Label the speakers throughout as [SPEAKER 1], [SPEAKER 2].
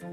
[SPEAKER 1] Hi,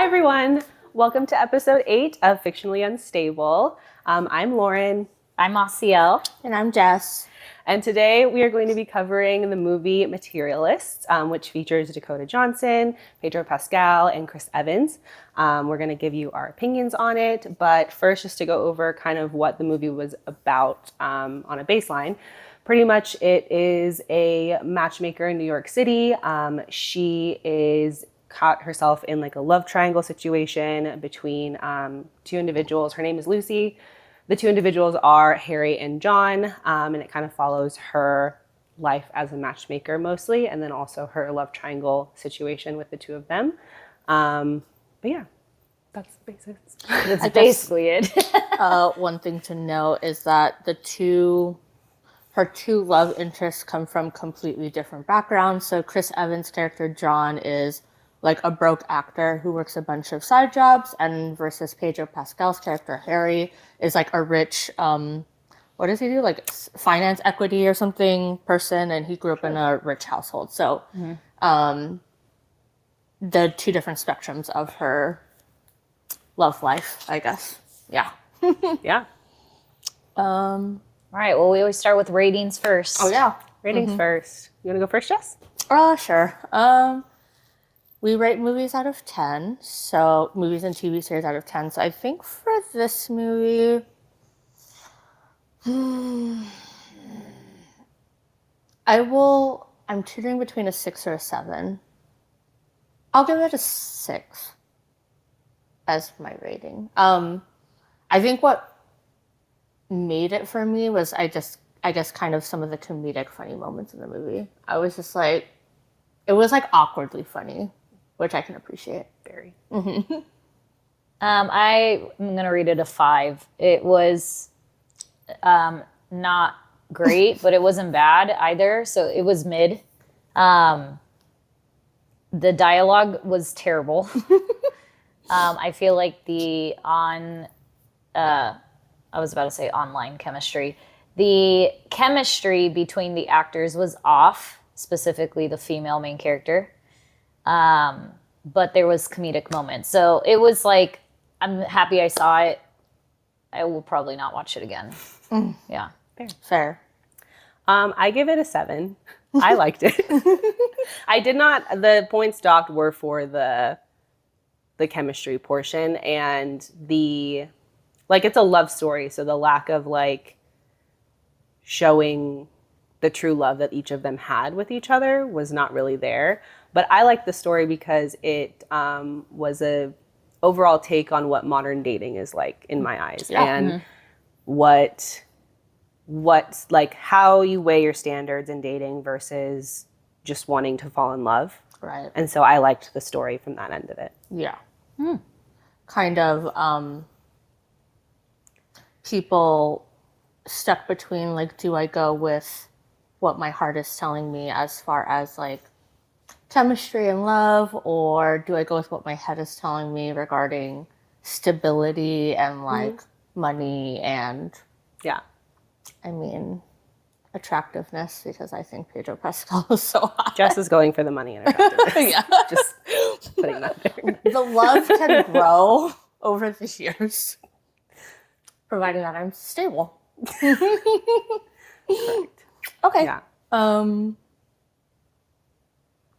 [SPEAKER 1] everyone. Welcome to episode 8 of Fictionally Unstable. I'm Lauren.
[SPEAKER 2] I'm Maciel.
[SPEAKER 3] And I'm Jess.
[SPEAKER 1] And today we are going to be covering the movie Materialists, which features Dakota Johnson, Pedro Pascal, and Chris Evans. We're going to give you our opinions on it, but first just to go over kind of what the movie was about on a baseline. Pretty much it is a matchmaker in New York City. She is caught herself in like a love triangle situation between two individuals. Her name is Lucy. The two individuals are Harry and John, and it kind of follows her life as a matchmaker mostly, and then also her love triangle situation with the two of them. But yeah, that's the basics.
[SPEAKER 2] That's basically it.
[SPEAKER 3] One thing to note is that her two love interests come from completely different backgrounds. So Chris Evans' character, John, is like a broke actor who works a bunch of side jobs, and versus Pedro Pascal's character, Harry, is like a rich, what does he do? Like finance equity or something person, and he grew up in a rich household. So the two different spectrums of her love life, I guess. Yeah.
[SPEAKER 1] Yeah.
[SPEAKER 2] All right, well, we always start with ratings first.
[SPEAKER 3] Oh, yeah.
[SPEAKER 1] Ratings first. You want to go first, Jess?
[SPEAKER 3] Sure. We rate movies out of 10, so movies and TV series out of 10. So I think for this movie, I'm teetering between a 6 or a 7. I'll give it a 6 as my rating. I think what made it for me was I guess kind of some of the comedic funny moments in the movie. I was just like, it was like awkwardly funny, which I can appreciate.
[SPEAKER 1] Very.
[SPEAKER 2] I'm going to rate it a 5. It was not great, but it wasn't bad either. So it was mid. The dialogue was terrible. I feel like I was about to say online chemistry. The chemistry between the actors was off, specifically the female main character. But there was comedic moments. So it was like, I'm happy I saw it. I will probably not watch it again. Yeah.
[SPEAKER 3] Fair.
[SPEAKER 1] I give it a 7. I liked it. I did not, the points docked were for the chemistry portion and it's a love story. So the lack of like showing the true love that each of them had with each other was not really there. But I like the story because it was a overall take on what modern dating is like in my eyes.
[SPEAKER 3] Yeah.
[SPEAKER 1] And what's like how you weigh your standards in dating versus just wanting to fall in love.
[SPEAKER 3] Right.
[SPEAKER 1] And so I liked the story from that end of it.
[SPEAKER 3] Yeah. Kind of people stuck between like, do I go with what my heart is telling me as far as like chemistry and love, or do I go with what my head is telling me regarding stability and like money and I mean attractiveness, because I think Pedro Pascal is so hot.
[SPEAKER 1] Jess is going for the money and attractiveness.
[SPEAKER 3] Yeah.
[SPEAKER 1] Just putting that there.
[SPEAKER 3] The love can grow over the years, provided that I'm stable.
[SPEAKER 1] Correct.
[SPEAKER 3] Okay.
[SPEAKER 1] Yeah.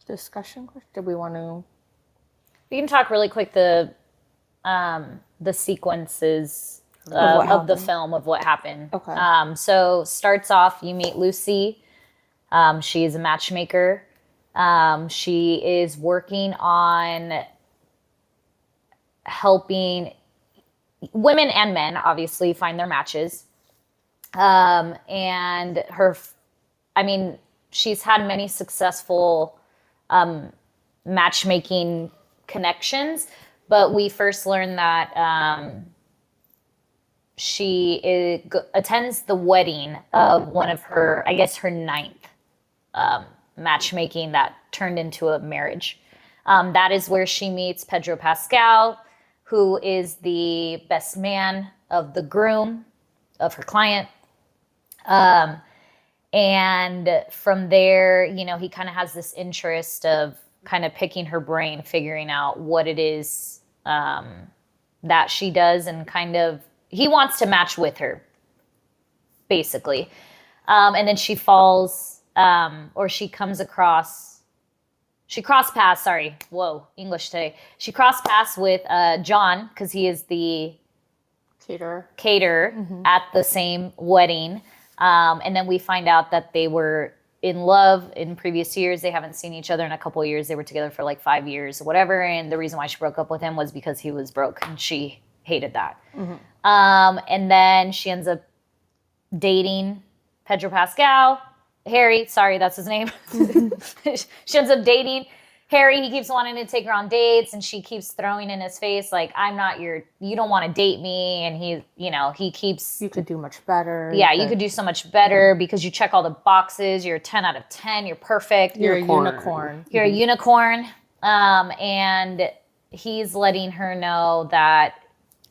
[SPEAKER 3] Discussion question? Did we want to?
[SPEAKER 2] We can talk really quick the sequences of the film of what happened.
[SPEAKER 3] Okay.
[SPEAKER 2] So starts off, you meet Lucy. She is a matchmaker. She is working on helping women and men, obviously, find their matches. And she's had many successful matchmaking connections, but we first learn that she attends the wedding of one of her, I guess her ninth matchmaking that turned into a marriage. That is where she meets Pedro Pascal, who is the best man of the groom of her client. And from there, you know, he kind of has this interest of kind of picking her brain, figuring out what it is that she does, and kind of, he wants to match with her, basically. And then she falls, or she comes across, she cross paths, sorry, whoa, English today. She cross paths with John, because he is the caterer at the same wedding. And then we find out that they were in love in previous years. They haven't seen each other in a couple of years. They were together for like 5 years or whatever. And the reason why she broke up with him was because he was broke, and she hated that. And then she ends up dating Pedro Pascal. Harry, sorry, that's his name. She ends up dating Harry. He keeps wanting to take her on dates, and she keeps throwing in his face like, you don't want to date me. And he, you know, he keeps,
[SPEAKER 3] You could do much better.
[SPEAKER 2] yeah, you could do so much better because you check all the boxes. You're a 10 out of 10. You're perfect.
[SPEAKER 3] You're a unicorn.
[SPEAKER 2] You're a unicorn. And he's letting her know that,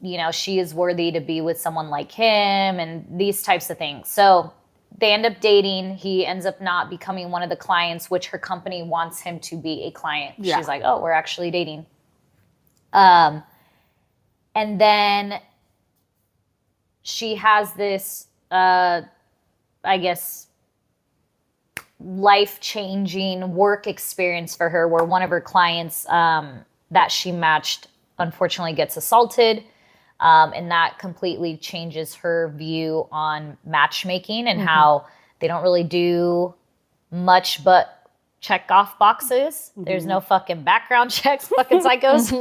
[SPEAKER 2] you know, she is worthy to be with someone like him, and these types of things. So they end up dating. He ends up not becoming one of the clients, which her company wants him to be a client.
[SPEAKER 3] Yeah.
[SPEAKER 2] She's like, oh, we're actually dating. And then she has this, I guess, life-changing work experience for her, where one of her clients that she matched unfortunately gets assaulted. And that completely changes her view on matchmaking, and how they don't really do much but check off boxes. There's no fucking background checks, fucking psychos.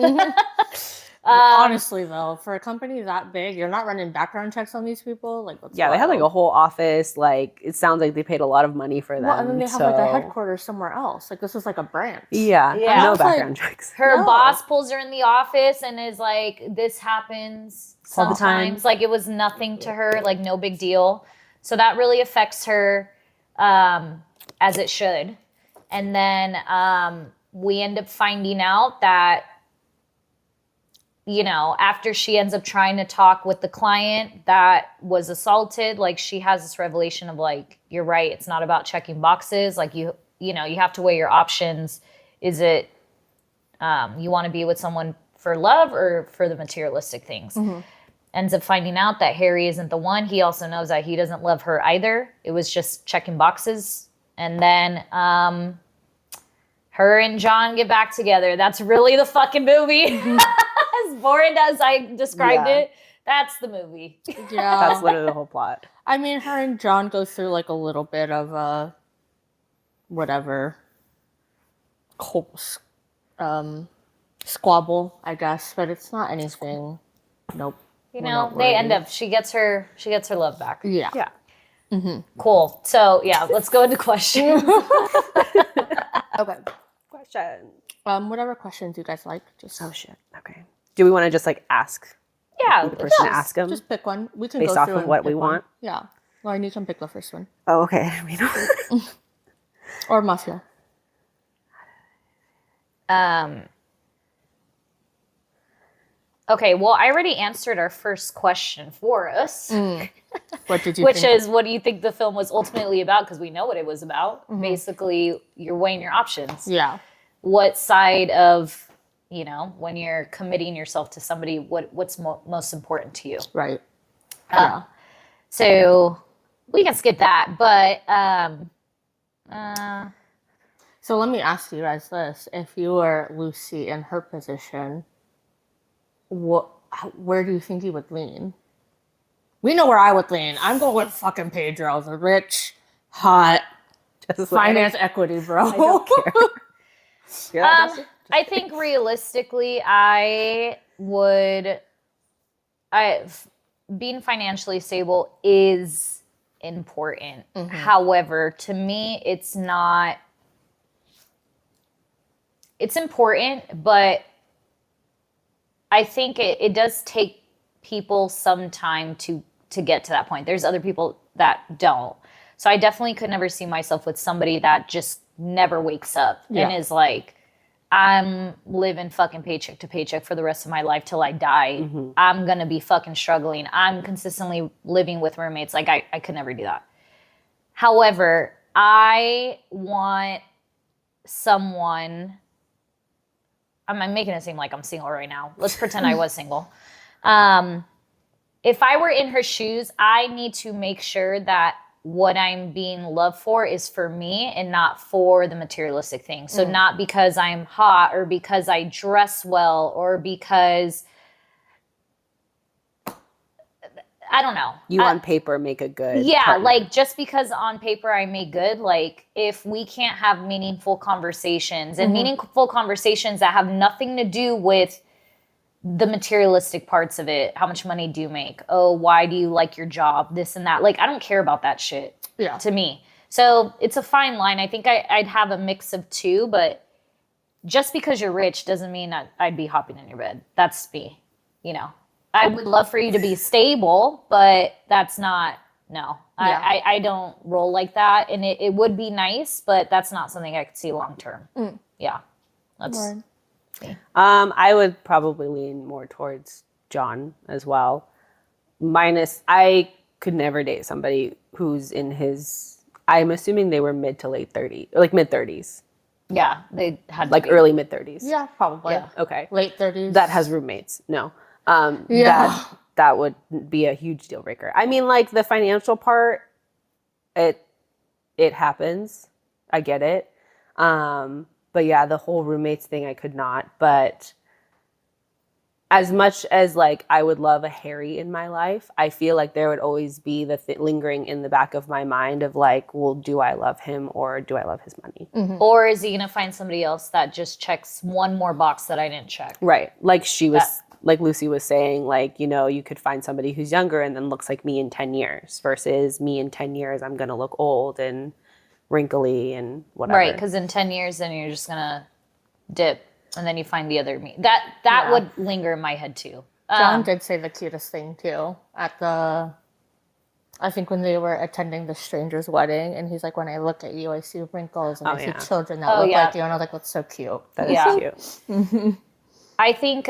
[SPEAKER 3] Honestly, though, for a company that big, you're not running background checks on these people. Like, what's
[SPEAKER 1] Yeah, they have like a
[SPEAKER 3] wild?
[SPEAKER 1] whole office. Like, it sounds like they paid a lot of money for them.
[SPEAKER 3] Well, and then they have like a
[SPEAKER 1] so-
[SPEAKER 3] headquarters somewhere else. Like, this is like a branch.
[SPEAKER 1] Yeah,
[SPEAKER 2] Yeah.
[SPEAKER 1] no
[SPEAKER 3] It's like-
[SPEAKER 1] background checks.
[SPEAKER 2] Her
[SPEAKER 3] No.
[SPEAKER 2] boss pulls her in the office and is like, this happens
[SPEAKER 1] All the
[SPEAKER 2] sometimes.
[SPEAKER 1] time.
[SPEAKER 2] Like, it was nothing to her, like no big deal. So that really affects her, as it should. And then we end up finding out that, you know, after she ends up trying to talk with the client that was assaulted, like, she has this revelation of like, you're right, it's not about checking boxes. Like, you know, you have to weigh your options. Is it you want to be with someone for love or for the materialistic things? Ends up finding out that Harry isn't the one. He also knows that he doesn't love her either. It was just checking boxes. And then her and John get back together. That's really the fucking movie. As boring as I described
[SPEAKER 1] Yeah.
[SPEAKER 2] it, that's the movie.
[SPEAKER 3] Yeah.
[SPEAKER 1] That's literally the whole plot.
[SPEAKER 3] I mean, her and John go through like a little bit of whatever squabble, I guess, but it's not anything. Nope.
[SPEAKER 2] You
[SPEAKER 3] We're
[SPEAKER 2] know,
[SPEAKER 3] not
[SPEAKER 2] they end
[SPEAKER 3] worried.
[SPEAKER 2] up, she gets her love back.
[SPEAKER 3] Yeah.
[SPEAKER 1] Yeah.
[SPEAKER 2] Cool. So yeah, let's go into questions.
[SPEAKER 1] Okay. Question.
[SPEAKER 3] Whatever questions you guys like, just
[SPEAKER 1] Oh shit. Okay. Do we want to just like ask
[SPEAKER 2] Yeah,
[SPEAKER 1] the person
[SPEAKER 2] let's
[SPEAKER 1] to ask them
[SPEAKER 3] just pick one. We can
[SPEAKER 1] based
[SPEAKER 3] go
[SPEAKER 1] off
[SPEAKER 3] through
[SPEAKER 1] of
[SPEAKER 3] and
[SPEAKER 1] what we
[SPEAKER 3] pick one.
[SPEAKER 1] want?
[SPEAKER 3] Yeah. Lauren, you can pick the first one.
[SPEAKER 1] Oh, okay.
[SPEAKER 3] Or Mafia.
[SPEAKER 2] Okay, well, I already answered our first question for us,
[SPEAKER 3] What did you
[SPEAKER 2] which
[SPEAKER 3] think?
[SPEAKER 2] is, what do you think the film was ultimately about? Because we know what it was about. Basically, you're weighing your options.
[SPEAKER 3] Yeah.
[SPEAKER 2] What side of, you know, when you're committing yourself to somebody, what's most important to you?
[SPEAKER 3] Right. Yeah.
[SPEAKER 2] So we can skip that, but
[SPEAKER 3] So let me ask you guys this. If you were Lucy in her position, where do you think you would lean? We know where I would lean. I'm going with fucking Pedro, the rich, hot,
[SPEAKER 1] Just like,
[SPEAKER 3] finance equity, bro.
[SPEAKER 1] I don't care. Hear that, Jesse?
[SPEAKER 2] I think realistically, being financially stable is important. However, to me, it's not. It's important, but I think it does take people some time to get to that point. There's other people that don't. So I definitely could never see myself with somebody that just never wakes up and is like, I'm living fucking paycheck to paycheck for the rest of my life till I die.
[SPEAKER 1] Mm-hmm.
[SPEAKER 2] I'm going to be fucking struggling. I'm consistently living with roommates. Like, I could never do that. However, I want someone... I'm making it seem like I'm single right now. Let's pretend I was single. If I were in her shoes, I need to make sure that what I'm being loved for is for me and not for the materialistic thing. So not because I'm hot or because I dress well or because, I don't know.
[SPEAKER 1] You on paper make a good partner.
[SPEAKER 2] Like just because on paper I make good, like if we can't have meaningful conversations and meaningful conversations that have nothing to do with the materialistic parts of it. How much money do you make? Oh, why do you like your job? This and that. Like, I don't care about that shit to me. So it's a fine line. I think I'd have a mix of two, but just because you're rich doesn't mean that I'd be hopping in your bed. That's me, you know. I would love for you to be stable, but that's not, no. Yeah. I don't roll like that. And it would be nice, but that's not something I could see long term. Yeah. That's...
[SPEAKER 3] Right.
[SPEAKER 1] I would probably lean more towards John as well. Minus, I could never date somebody who's in his, I'm assuming they were mid to late 30s, like mid 30s.
[SPEAKER 2] Yeah, they had
[SPEAKER 1] like early mid 30s.
[SPEAKER 3] Yeah, probably.
[SPEAKER 2] Yeah.
[SPEAKER 1] Okay.
[SPEAKER 3] Late 30s.
[SPEAKER 1] That has roommates. No.
[SPEAKER 3] Yeah.
[SPEAKER 1] That would be a huge deal breaker. I mean, like the financial part, it happens. I get it. But yeah, the whole roommates thing, I could not. But as much as like I would love a Harry in my life, I feel like there would always be the lingering in the back of my mind of like, well, do I love him or do I love his money?
[SPEAKER 3] Mm-hmm.
[SPEAKER 2] Or is he going to find somebody else that just checks one more box that I didn't check?
[SPEAKER 1] Right. Like like Lucy was saying, like, you know, you could find somebody who's younger and then looks like me in 10 years versus me in 10 years, I'm going to look old and wrinkly and whatever.
[SPEAKER 2] Right, because in 10 years, then you're just going to dip, and then you find the other me. That would linger in my head, too.
[SPEAKER 3] John did say the cutest thing, too, at the... I think when they were attending the stranger's wedding, and he's like, when I look at you, I see wrinkles, and I see children that look like you, and I was like, that's so cute.
[SPEAKER 1] That is cute.
[SPEAKER 2] I think...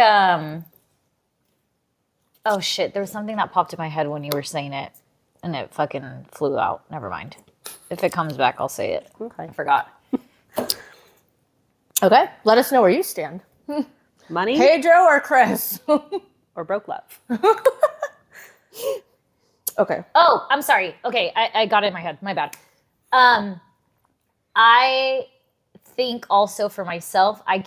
[SPEAKER 2] Oh, shit, there was something that popped in my head when you were saying it, and it fucking flew out. Never mind. If it comes back, I'll say it.
[SPEAKER 1] Okay.
[SPEAKER 2] I forgot.
[SPEAKER 3] Okay, let us know where you stand.
[SPEAKER 1] Money?
[SPEAKER 3] Pedro or Chris?
[SPEAKER 1] Or broke love?
[SPEAKER 3] Okay.
[SPEAKER 2] Oh, I'm sorry. Okay, I got it in my head. My bad. I think also for myself, I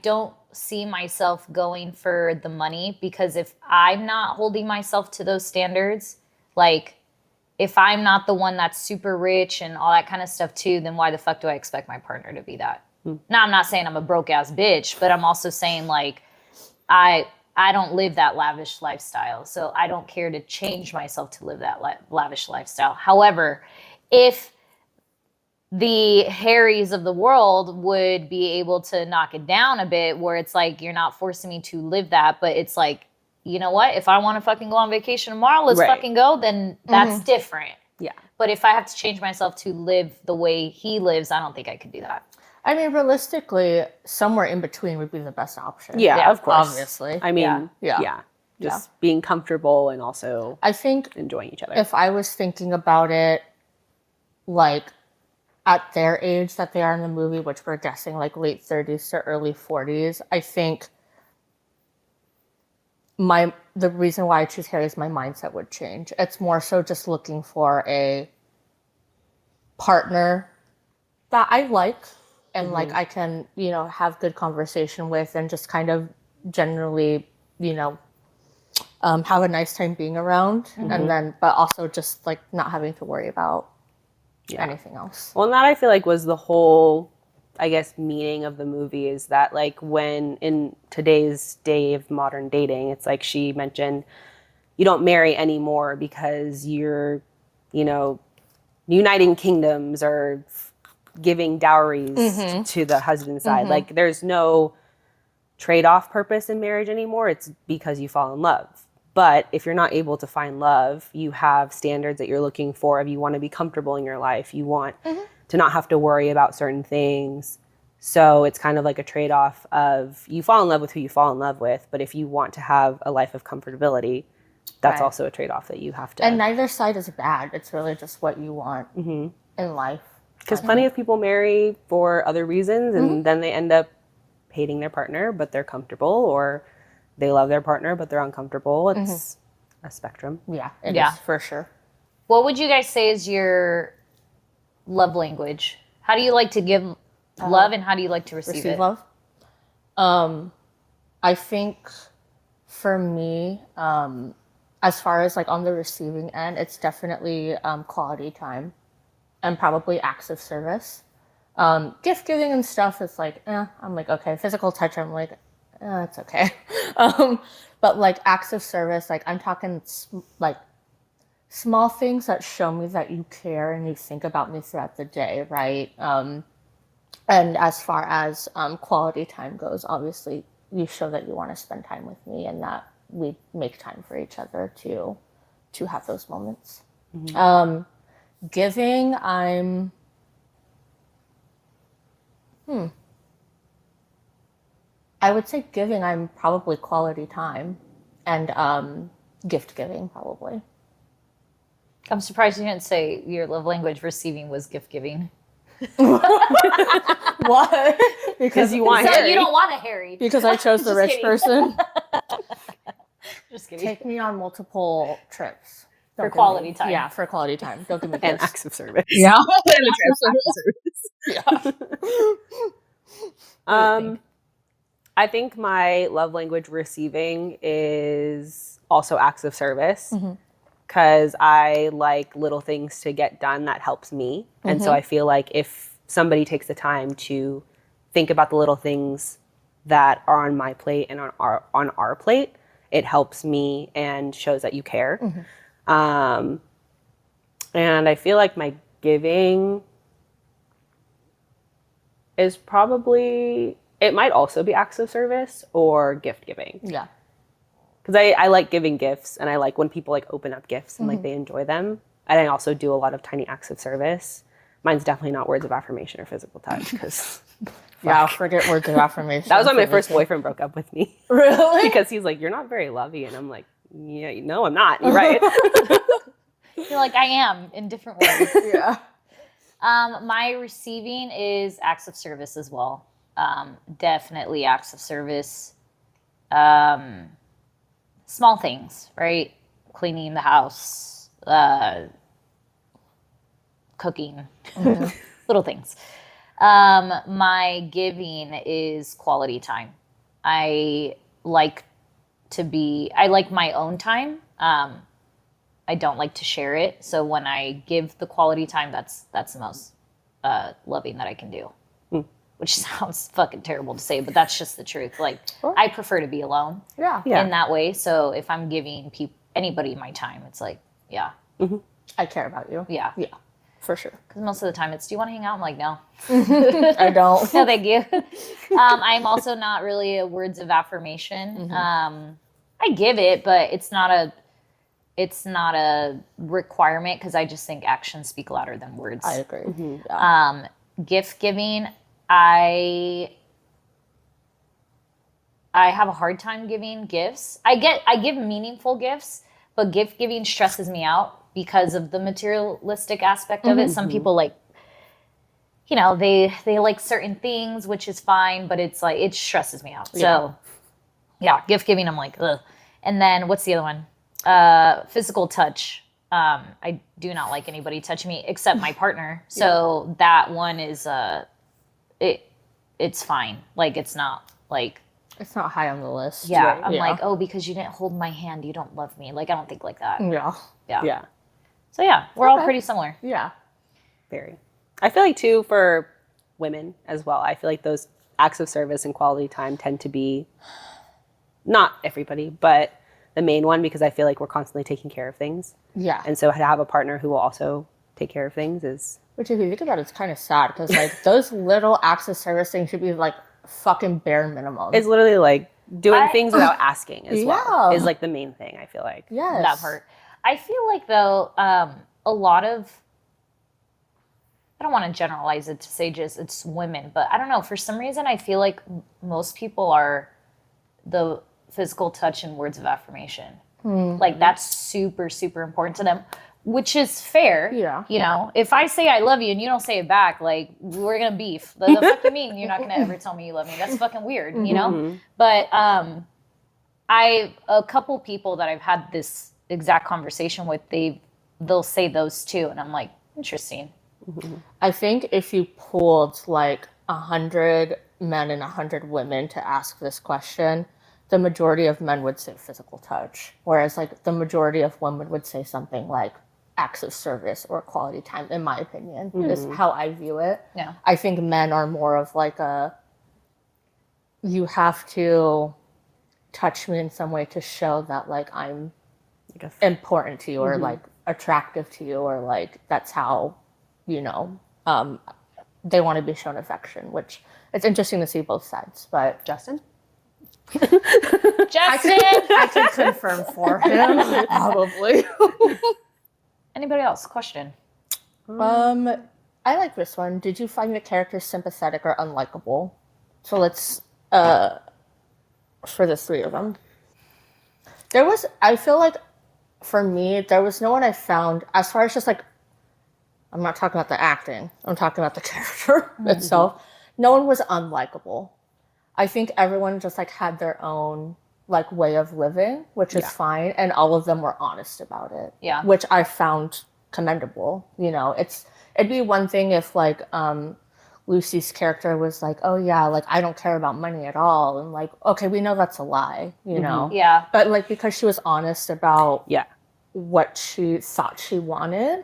[SPEAKER 2] don't see myself going for the money because if I'm not holding myself to those standards, like if I'm not the one that's super rich and all that kind of stuff too, then why the fuck do I expect my partner to be that? Now, I'm not saying I'm a broke ass bitch, but I'm also saying like I don't live that lavish lifestyle. So I don't care to change myself to live that lavish lifestyle. However, if the Harrys of the world would be able to knock it down a bit where it's like, you're not forcing me to live that, but it's like, you know what? If I want to fucking go on vacation tomorrow, let's fucking go, then that's different.
[SPEAKER 1] Yeah.
[SPEAKER 2] But if I have to change myself to live the way he lives, I don't think I could do that.
[SPEAKER 3] I mean, realistically, somewhere in between would be the best option.
[SPEAKER 1] Yeah, of course.
[SPEAKER 3] Obviously.
[SPEAKER 1] I mean, just being comfortable and also
[SPEAKER 3] I think
[SPEAKER 1] enjoying each other.
[SPEAKER 3] If I was thinking about it, like, at their age that they are in the movie, which we're guessing like late 30s to early 40s, I think the reason why I choose Harry is my mindset would change. It's more so just looking for a partner that I like and like I can, you know, have good conversation with and just kind of generally, you know, have a nice time being around. And then, but also just like not having to worry about anything else.
[SPEAKER 1] Well, and that I feel like was the whole, I guess, meaning of the movie is that like when in today's day of modern dating, it's like she mentioned, you don't marry anymore because you're, you know, uniting kingdoms or giving dowries to the husband's side. Like there's no trade-off purpose in marriage anymore. It's because you fall in love. But if you're not able to find love, you have standards that you're looking for. If you want to be comfortable in your life, you want to not have to worry about certain things. So it's kind of like a trade-off of you fall in love with who you fall in love with, but if you want to have a life of comfortability, that's
[SPEAKER 3] Right.
[SPEAKER 1] also a trade-off that you have to.
[SPEAKER 3] And neither side is bad. It's really just what you want in life.
[SPEAKER 1] Because plenty of people marry for other reasons, and then they end up hating their partner, but they're comfortable, or they love their partner, but they're uncomfortable. It's a spectrum.
[SPEAKER 3] Yeah, it is for sure.
[SPEAKER 2] What would you guys say is your love language? How do you like to give love, and how do you like to receive it?
[SPEAKER 3] Love. I think for me, as far as like on the receiving end, it's definitely quality time and probably acts of service. Gift giving and stuff is like, I'm like, okay. Physical touch, I'm like, it's okay. But like acts of service, like I'm talking like small things that show me that you care and you think about me throughout the day, right? And as far as quality time goes, obviously you show that you want to spend time with me and that we make time for each other to have those moments. Giving, I would say giving, I'm probably quality time, and gift giving probably.
[SPEAKER 2] I'm surprised you didn't say your love language receiving was gift giving.
[SPEAKER 3] What?
[SPEAKER 1] Because you want
[SPEAKER 2] So
[SPEAKER 1] Harry.
[SPEAKER 2] you don't want a Harry.
[SPEAKER 3] Because I chose the
[SPEAKER 2] Just
[SPEAKER 3] rich
[SPEAKER 2] kidding.
[SPEAKER 3] person.
[SPEAKER 2] Just kidding.
[SPEAKER 3] Take me on multiple trips.
[SPEAKER 2] For quality time.
[SPEAKER 3] Yeah, for quality time. Don't give me
[SPEAKER 1] And
[SPEAKER 3] gifts.
[SPEAKER 1] acts of service.
[SPEAKER 3] Yeah.
[SPEAKER 1] I think my love language receiving is also acts of service, because I like little things to get done that helps me. And so I feel like if somebody takes the time to think about the little things that are on my plate and on our plate, it helps me and shows that you care. And I feel like my giving is probably, it might also be acts of service or gift giving.
[SPEAKER 3] Yeah.
[SPEAKER 1] Because I like giving gifts, and I like when people like open up gifts and like they enjoy them. And I also do a lot of tiny acts of service. Mine's definitely not words of affirmation or physical touch, because
[SPEAKER 3] Yeah, forget words of affirmation.
[SPEAKER 1] that was why my first boyfriend broke up with me.
[SPEAKER 3] Really?
[SPEAKER 1] Because he's like, "You're not very lovey," and I'm like, "Yeah, no, I'm not. You're right."
[SPEAKER 2] You're like, I am in different ways.
[SPEAKER 3] Yeah.
[SPEAKER 2] My receiving is acts of service as well. Definitely acts of service. Small things, right? Cleaning the house, cooking, little things. My giving is quality time. I like my own time. I don't like to share it. So when I give the quality time, that's the most loving that I can do. Which sounds fucking terrible to say, but that's just the truth. Like, I prefer to be alone
[SPEAKER 3] Yeah.
[SPEAKER 2] in that way. So if I'm giving anybody my time, it's like, yeah.
[SPEAKER 3] I care about you.
[SPEAKER 2] Yeah.
[SPEAKER 3] Yeah. For sure.
[SPEAKER 2] Because most of the time it's, do you want to hang out? I'm like, no.
[SPEAKER 3] I don't.
[SPEAKER 2] No, thank you. I'm also not really a words of affirmation. I give it, but it's not a requirement, because I just think actions speak louder than words.
[SPEAKER 3] I agree. Yeah.
[SPEAKER 2] Gift giving, I have a hard time giving gifts. I give meaningful gifts, but gift giving stresses me out because of the materialistic aspect of it. Some people like, they like certain things, which is fine, but it's like, it stresses me out. So yeah, gift giving, I'm like, ugh. And then what's the other one? Physical touch. I do not like anybody touching me except my partner. So that one is, it's fine. Like, it's not like,
[SPEAKER 3] It's not high on the list.
[SPEAKER 2] yeah,
[SPEAKER 3] Right?
[SPEAKER 2] I'm like, oh, because you didn't hold my hand, you don't love me. Like, I don't think like that.
[SPEAKER 3] Yeah.
[SPEAKER 1] Yeah,
[SPEAKER 2] So yeah, we're all pretty similar.
[SPEAKER 3] Yeah.
[SPEAKER 1] very. I feel like too, for women as well, I feel like those acts of service and quality time tend to be, not everybody, but the main one, because I feel like we're constantly taking care of things.
[SPEAKER 3] Yeah.
[SPEAKER 1] And so to have a partner who will also take care of things is...
[SPEAKER 3] Which, if you think about it, it's kind of sad, because like those little acts of service things should be like fucking bare minimum.
[SPEAKER 1] It's literally like doing things without asking as well
[SPEAKER 3] Yeah.
[SPEAKER 1] is like the main thing, I feel like.
[SPEAKER 3] Yes.
[SPEAKER 2] That part. I feel like though, a lot of, I don't want to generalize it to say just it's women, but I don't know. For some reason, I feel like most people are the physical touch and words of affirmation. Like that's super, super important to them, which is fair.
[SPEAKER 3] Yeah.
[SPEAKER 2] You know, if I say I love you and you don't say it back, like we're gonna beef. The fuck you mean you're not gonna ever tell me you love me? That's fucking weird, you know? But a couple people that I've had this exact conversation with, they'll say those two, and I'm like, interesting.
[SPEAKER 3] I think if you pooled like 100 men and 100 women to ask this question, the majority of men would say physical touch, whereas like the majority of women would say something like acts of service or quality time, in my opinion, is how I view it.
[SPEAKER 2] Yeah.
[SPEAKER 3] I think men are more of like you have to touch me in some way to show that like I'm important to you or like attractive to you, or like that's how, you know, they want to be shown affection, which it's interesting to see both sides. But
[SPEAKER 1] Justin?
[SPEAKER 2] Justin!
[SPEAKER 3] I can confirm for him, probably.
[SPEAKER 2] Anybody else? Question.
[SPEAKER 3] I like this one. Did you find the characters sympathetic or unlikable? So let's, for the three of them. I feel like, for me, there was no one I found, as far as just like, I'm not talking about the acting, I'm talking about the character itself. No one was unlikable. I think everyone just like had their own like way of living, which is fine, and all of them were honest about it.
[SPEAKER 2] Yeah.
[SPEAKER 3] Which I found commendable. You know, it'd be one thing if like Lucy's character was like, oh yeah, like I don't care about money at all, and like, okay, we know that's a lie, you know.
[SPEAKER 2] Yeah.
[SPEAKER 3] But like because she was honest about what she thought she wanted,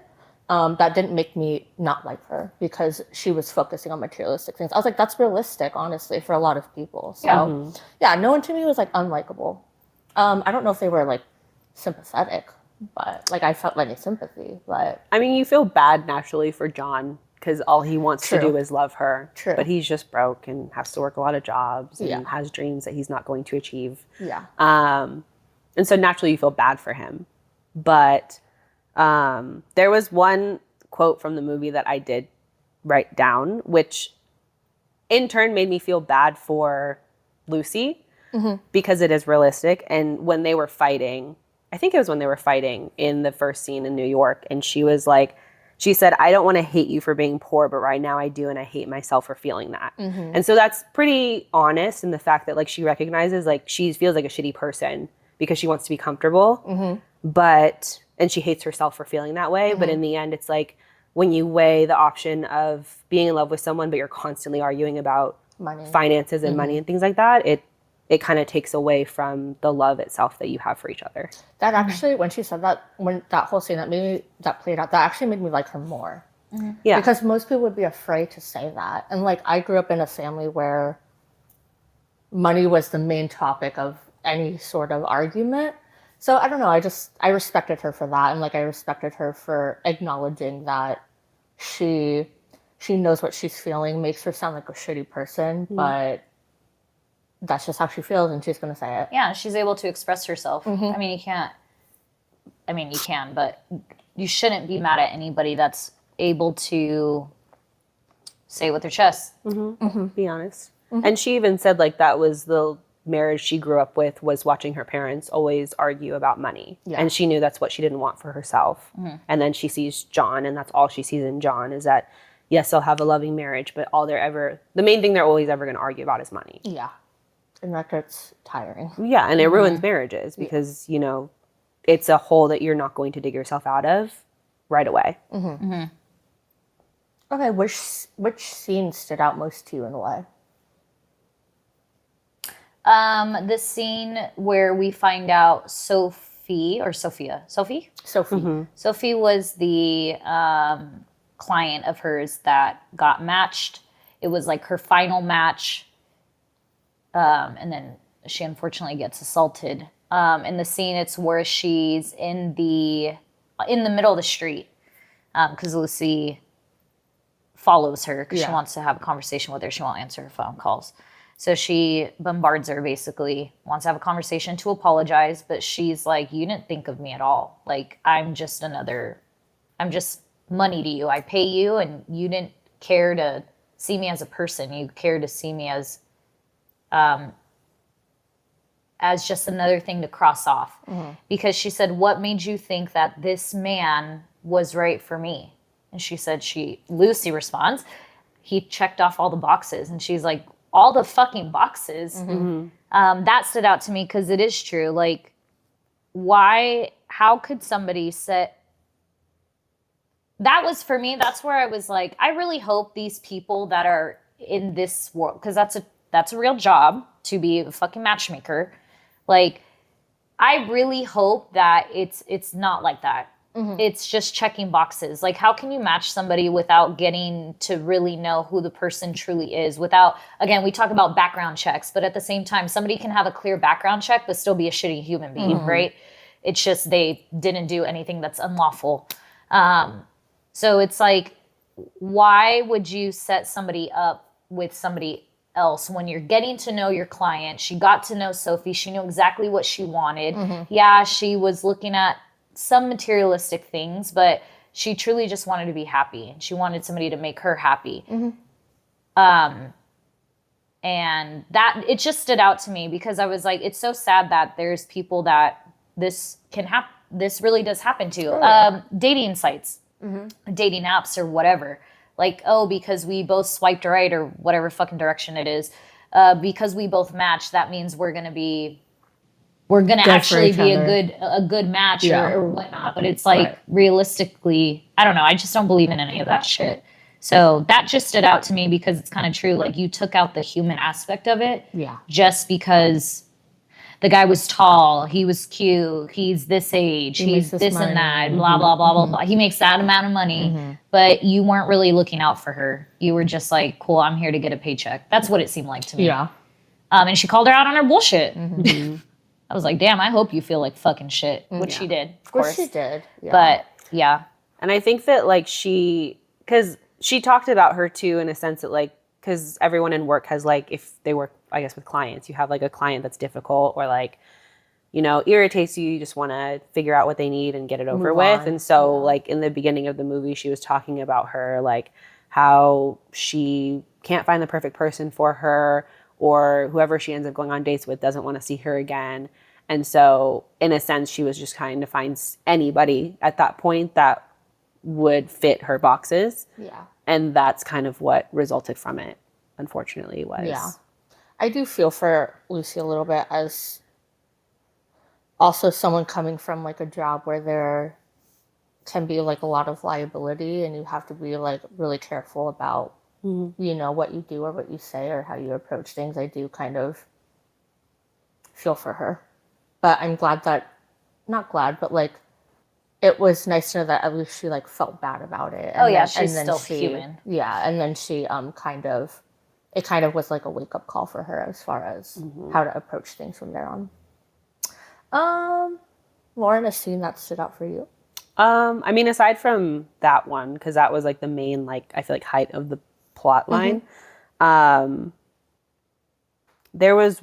[SPEAKER 3] that didn't make me not like her because she was focusing on materialistic things. I was like, that's realistic, honestly, for a lot of people. So, no one to me was like unlikable. I don't know if they were like sympathetic, but like I felt any sympathy. But
[SPEAKER 1] I mean, you feel bad naturally for John because all he wants to do is love her.
[SPEAKER 3] True.
[SPEAKER 1] But he's just broke and has to work a lot of jobs and has dreams that he's not going to achieve.
[SPEAKER 3] Yeah.
[SPEAKER 1] And so naturally you feel bad for him. But there was one quote from the movie that I did write down, which in turn made me feel bad for Lucy because it is realistic. And when they were fighting, I think it was when they were fighting in the first scene in New York, and she was like, she said, I don't want to hate you for being poor, but right now I do, and I hate myself for feeling that. And so that's pretty honest in the fact that like she recognizes like she feels like a shitty person because she wants to be comfortable, and she hates herself for feeling that way. But in the end, it's like when you weigh the option of being in love with someone, but you're constantly arguing about finances and money and things like that, it kind of takes away from the love itself that you have for each other.
[SPEAKER 3] That actually, when she said that, when that whole scene that played out, that actually made me like her more. Yeah. Because most people would be afraid to say that. And like, I grew up in a family where money was the main topic of any sort of argument. So I don't know, I respected her for that. And like, I respected her for acknowledging that she knows what she's feeling, makes her sound like a shitty person, but that's just how she feels, and she's going to say it.
[SPEAKER 2] Yeah, she's able to express herself. I mean, you can, but you shouldn't be mad at anybody that's able to say it with their chest.
[SPEAKER 1] Be honest. And she even said like that was the marriage she grew up with, was watching her parents always argue about money. And she knew that's what she didn't want for herself. And then she sees John, and that's all she sees in John is that, yes, they'll have a loving marriage, but the main thing they're always ever going to argue about is money.
[SPEAKER 3] Yeah. And that gets tiring.
[SPEAKER 1] Yeah, and it ruins marriages because, you know, it's a hole that you're not going to dig yourself out of right away.
[SPEAKER 3] Okay, which scene stood out most to you and why?
[SPEAKER 2] The scene where we find out Sophie was the client of hers that got matched. It was like her final match. And then she unfortunately gets assaulted. In the scene, it's where she's in the middle of the street because Lucy follows her because she wants to have a conversation with her. She won't answer her phone calls. So she bombards her, basically, wants to have a conversation to apologize, but she's like, you didn't think of me at all. Like, I'm just money to you. I pay you, and you didn't care to see me as a person. You cared to see me as just another thing to cross off. Because she said, what made you think that this man was right for me? And she said, Lucy responds, he checked off all the boxes. And she's like, all the fucking boxes. That stood out to me because it is true. Like, how could somebody that was for me, that's where I was like, I really hope these people that are in this world, because that's a real job to be a fucking matchmaker. Like, I really hope that it's not like that. It's just checking boxes. Like, how can you match somebody without getting to really know who the person truly is? Without, again, we talk about background checks, but at the same time, somebody can have a clear background check but still be a shitty human being, right? It's just they didn't do anything that's unlawful. So it's like, why would you set somebody up with somebody else when you're getting to know your client? She got to know Sophie. She knew exactly what she wanted. Yeah, she was looking at some materialistic things, but she truly just wanted to be happy. She wanted somebody to make her happy. And that, it just stood out to me because I was like, it's so sad that there's people that this really does happen to. Dating sites, dating apps or whatever. Like, oh, because we both swiped right or whatever fucking direction it is, because we both matched, that means we're gonna actually be a good match or whatnot. But it's like, realistically, I don't know. I just don't believe in any of that shit. So that just stood out to me because it's kind of true. Like, you took out the human aspect of it just because the guy was tall, he was cute, he's this age, he's this money. And that, blah, blah, blah, blah, blah. He makes that amount of money, but you weren't really looking out for her. You were just like, cool, I'm here to get a paycheck. That's what it seemed like to me. Yeah. And she called her out on her bullshit. I was like, damn, I hope you feel like fucking shit, which she did, of course.
[SPEAKER 3] Which she did. Yeah.
[SPEAKER 2] But, yeah.
[SPEAKER 1] And I think that, like, because she talked about her, too, in a sense that, like, because everyone in work has, like, if they work, I guess, with clients, you have, like, a client that's difficult or, like, you know, irritates you. You just want to figure out what they need and get it over with. And so, like, in the beginning of the movie, she was talking about her, like, how she can't find the perfect person for her, or whoever she ends up going on dates with doesn't want to see her again. And so, in a sense, she was just trying to find anybody at that point that would fit her boxes. Yeah. And that's kind of what resulted from it, unfortunately, was.
[SPEAKER 3] Yeah. I do feel for Lucy a little bit as also someone coming from, like, a job where there can be, like, a lot of liability and you have to be, like, really careful about, you know, what you do or what you say or how you approach things. I do kind of feel for her. But I'm glad that, not glad, but, like, it was nice to know that at least she, like, felt bad about it. And
[SPEAKER 2] she's still human.
[SPEAKER 3] Yeah, and then she it kind of was like a wake-up call for her as far as how to approach things from there on. Lauren, a scene that stood out for you?
[SPEAKER 1] I mean, aside from that one, because that was, like, the main, like, I feel like height of the plot line, there was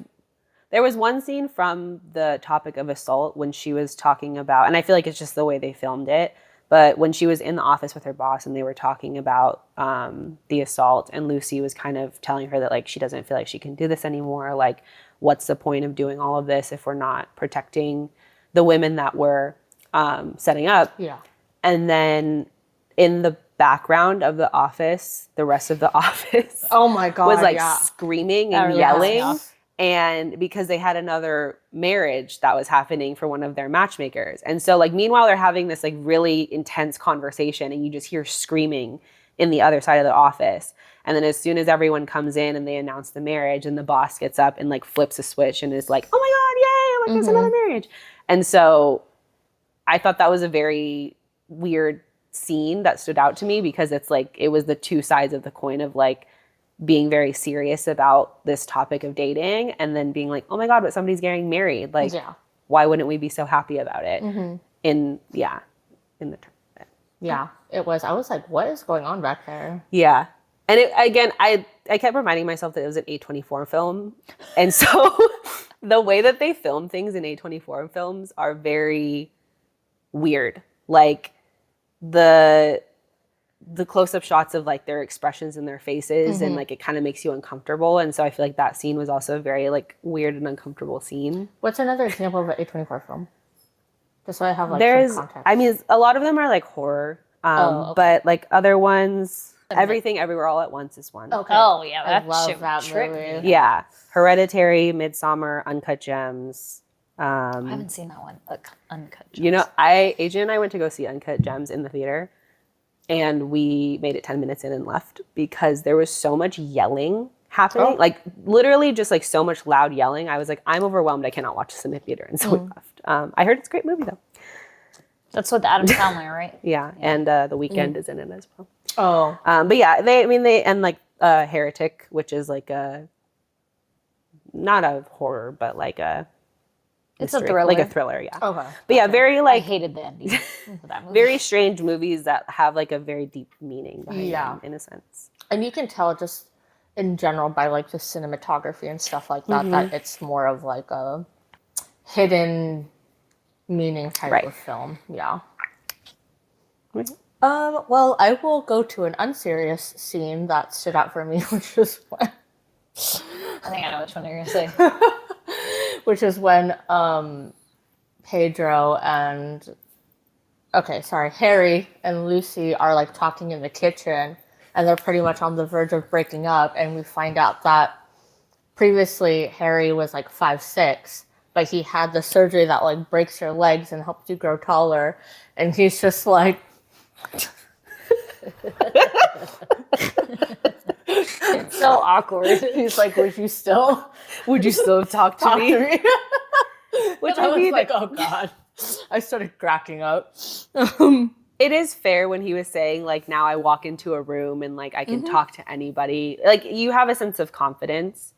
[SPEAKER 1] one scene from the topic of assault when she was talking about, and I feel like it's just the way they filmed it, but when she was in the office with her boss and they were talking about the assault, and Lucy was kind of telling her that, like, she doesn't feel like she can do this anymore. Like, what's the point of doing all of this if we're not protecting the women that we're setting up? Yeah. And then in the background of the office, the rest of the office,
[SPEAKER 3] oh my God,
[SPEAKER 1] was like screaming and yelling. And because they had another marriage that was happening for one of their matchmakers. And so, like, meanwhile, they're having this, like, really intense conversation and you just hear screaming in the other side of the office. And then as soon as everyone comes in and they announce the marriage, and the boss gets up and, like, flips a switch and is like, oh my God, yay, like, there's another marriage. And so I thought that was a very weird scene that stood out to me because it's like, it was the two sides of the coin of, like, being very serious about this topic of dating and then being like, oh my God, but somebody's getting married. Like, why wouldn't we be so happy about it?
[SPEAKER 3] Yeah, it was. I was like, what is going on back there?
[SPEAKER 1] Yeah. And I kept reminding myself that it was an A24 film. And so the way that they film things in A24 films are very weird. Like, the the close-up shots of like their expressions in their faces and like it kind of makes you uncomfortable. And so I feel like that scene was also a very like weird and uncomfortable scene.
[SPEAKER 3] What's another example of an A24 film? Just so I have like
[SPEAKER 1] There's,
[SPEAKER 3] some context.
[SPEAKER 1] I mean, a lot of them are like horror,
[SPEAKER 3] okay.
[SPEAKER 1] but like other ones, Everything Everywhere All at Once is one.
[SPEAKER 3] Okay.
[SPEAKER 2] Oh yeah,
[SPEAKER 3] I
[SPEAKER 2] that
[SPEAKER 3] love
[SPEAKER 2] shit
[SPEAKER 3] that
[SPEAKER 2] tripped
[SPEAKER 3] movie.
[SPEAKER 2] me.
[SPEAKER 1] Yeah, Hereditary, Midsommar, Uncut Gems.
[SPEAKER 2] I haven't seen that one. Uncut Gems.
[SPEAKER 1] You know, Adrian and I went to go see Uncut Gems in the theater, and we made it 10 minutes in and left because there was so much yelling happening. Like literally just like so much loud yelling. I was like, I'm overwhelmed. I cannot watch this in the theater. And so we left. I heard it's a great movie though.
[SPEAKER 2] That's with Adam Sandler, right?
[SPEAKER 1] Yeah. And The Weeknd is in it as well.
[SPEAKER 3] Oh.
[SPEAKER 1] But yeah, they and like Heretic, which is like not a horror, but like a
[SPEAKER 2] It's a
[SPEAKER 1] mystery,
[SPEAKER 2] thriller.
[SPEAKER 1] like a thriller, yeah.
[SPEAKER 3] Okay.
[SPEAKER 1] But yeah, very
[SPEAKER 2] I
[SPEAKER 1] like
[SPEAKER 2] hated the ending for that movie.
[SPEAKER 1] very strange movies that have like a very deep meaning behind them, in a sense.
[SPEAKER 3] And you can tell just in general by like the cinematography and stuff like that that it's more of like a hidden meaning type of film. Yeah.
[SPEAKER 1] Right.
[SPEAKER 3] Well, I will go to an unserious scene that stood out for me, which is when
[SPEAKER 2] I think I know which one you're gonna say.
[SPEAKER 3] which is when Pedro and Harry and Lucy are like talking in the kitchen and they're pretty much on the verge of breaking up, and we find out that previously Harry was like 5'6", but he had the surgery that like breaks your legs and helps you grow taller, and he's just like
[SPEAKER 2] It's so awkward.
[SPEAKER 3] he's like, would you still
[SPEAKER 1] talk to me?
[SPEAKER 3] Which I was like, oh god. I started cracking up.
[SPEAKER 1] It is fair when he was saying like, now I walk into a room and like I can talk to anybody. Like you have a sense of confidence,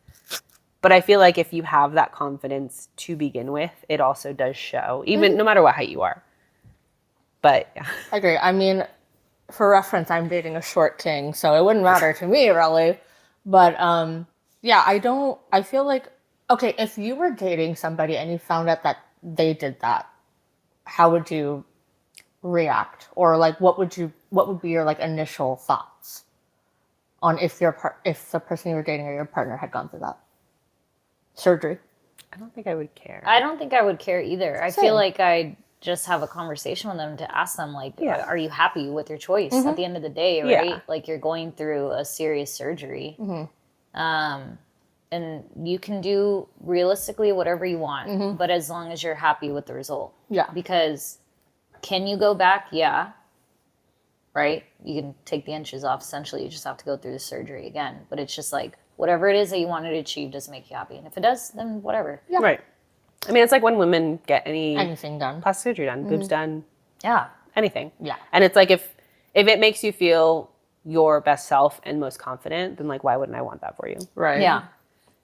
[SPEAKER 1] but I feel like if you have that confidence to begin with, it also does show, even no matter what height you are. But yeah.
[SPEAKER 3] I agree. I mean, for reference, I'm dating a short king, so it wouldn't matter to me really. But yeah, I feel like, okay, if you were dating somebody and you found out that they did that, how would you react? Or like what would be your like initial thoughts on if the person you were dating or your partner had gone through that surgery?
[SPEAKER 1] I don't think I would care.
[SPEAKER 2] I don't think I would care either. I
[SPEAKER 3] Same.
[SPEAKER 2] feel like I'd just have a conversation with them to ask them like, are you happy with your choice at the end of the day, right?
[SPEAKER 1] Yeah.
[SPEAKER 2] Like you're going through a serious surgery. And you can do realistically whatever you want, but as long as you're happy with the result.
[SPEAKER 3] Yeah.
[SPEAKER 2] Because can you go back? Yeah. Right? You can take the inches off. Essentially, you just have to go through the surgery again. But it's just like, whatever it is that you wanted to achieve does make you happy. And if it does, then whatever.
[SPEAKER 3] Yeah.
[SPEAKER 1] Right. I mean, it's like when women get
[SPEAKER 3] Anything done.
[SPEAKER 1] plastic surgery done, boobs done,
[SPEAKER 2] Yeah.
[SPEAKER 1] anything.
[SPEAKER 3] Yeah.
[SPEAKER 1] And it's like if it makes you feel your best self and most confident, then like why wouldn't I want that for you?
[SPEAKER 3] Right.
[SPEAKER 2] Yeah.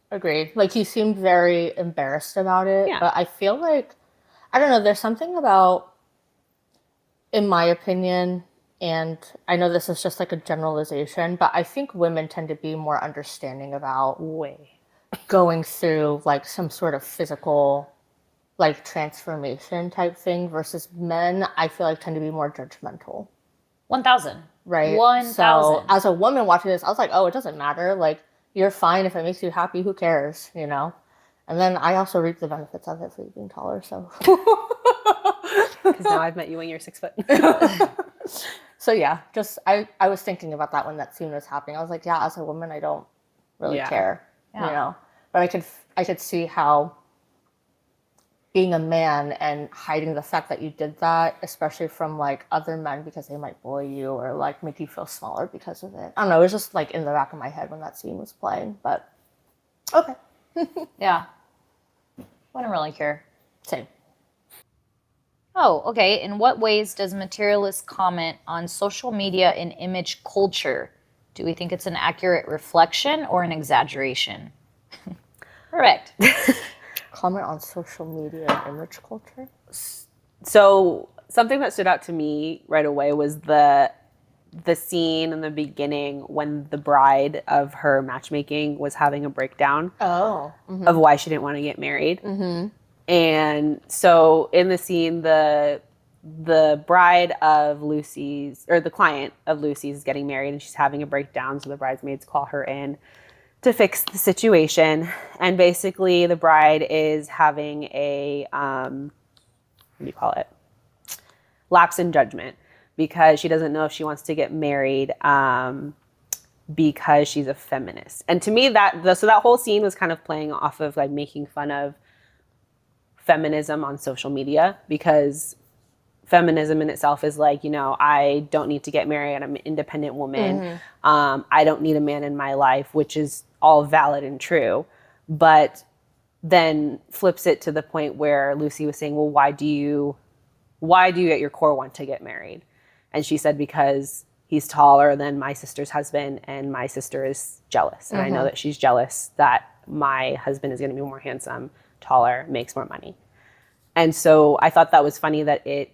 [SPEAKER 3] Agreed. Like he seemed very embarrassed about it,
[SPEAKER 1] Yeah.
[SPEAKER 3] but I feel like, I don't know, there's something about, in my opinion, and I know this is just like a generalization, but I think women tend to be more understanding about going through like some sort of physical like transformation type thing versus men, I feel like tend to be more judgmental.
[SPEAKER 2] 1,000.
[SPEAKER 3] Right.
[SPEAKER 2] 1,000.
[SPEAKER 3] So as a woman watching this, I was like, oh, it doesn't matter. Like, you're fine if it makes you happy. Who cares? You know? And then I also reap the benefits of it for you being taller. So,
[SPEAKER 1] Because now I've met you when you're 6 foot.
[SPEAKER 3] so yeah, just I was thinking about that when that scene was happening. I was like, yeah, as a woman, I don't really care, you know. But I could see how being a man and hiding the fact that you did that, especially from like other men because they might bully you or like make you feel smaller because of it. I don't know. It was just like in the back of my head when that scene was playing. But okay,
[SPEAKER 2] Yeah. Wouldn't really care.
[SPEAKER 3] same.
[SPEAKER 2] Oh, okay. In what ways does Materialist comment on social media and image culture? Do we think it's an accurate reflection or an exaggeration? Correct.
[SPEAKER 3] Comment on social media and image culture.
[SPEAKER 1] So something that stood out to me right away was the scene in the beginning when the bride of her matchmaking was having a breakdown of why she didn't want to get married. And so in the scene, the the bride of Lucy's, or the client of Lucy's, is getting married and she's having a breakdown. So the bridesmaids call her in to fix the situation. And basically the bride is having a, what do you call it? Lapse in judgment, because she doesn't know if she wants to get married because she's a feminist. And to me, so that whole scene was kind of playing off of like making fun of feminism on social media, because feminism in itself is like, I don't need to get married. I'm an independent woman. I don't need a man in my life, which is all valid and true. But then flips it to the point where Lucy was saying, well, why do you at your core want to get married? And she said, because he's taller than my sister's husband and my sister is jealous. And I know that she's jealous that my husband is going to be more handsome, taller, makes more money. And so I thought that was funny that it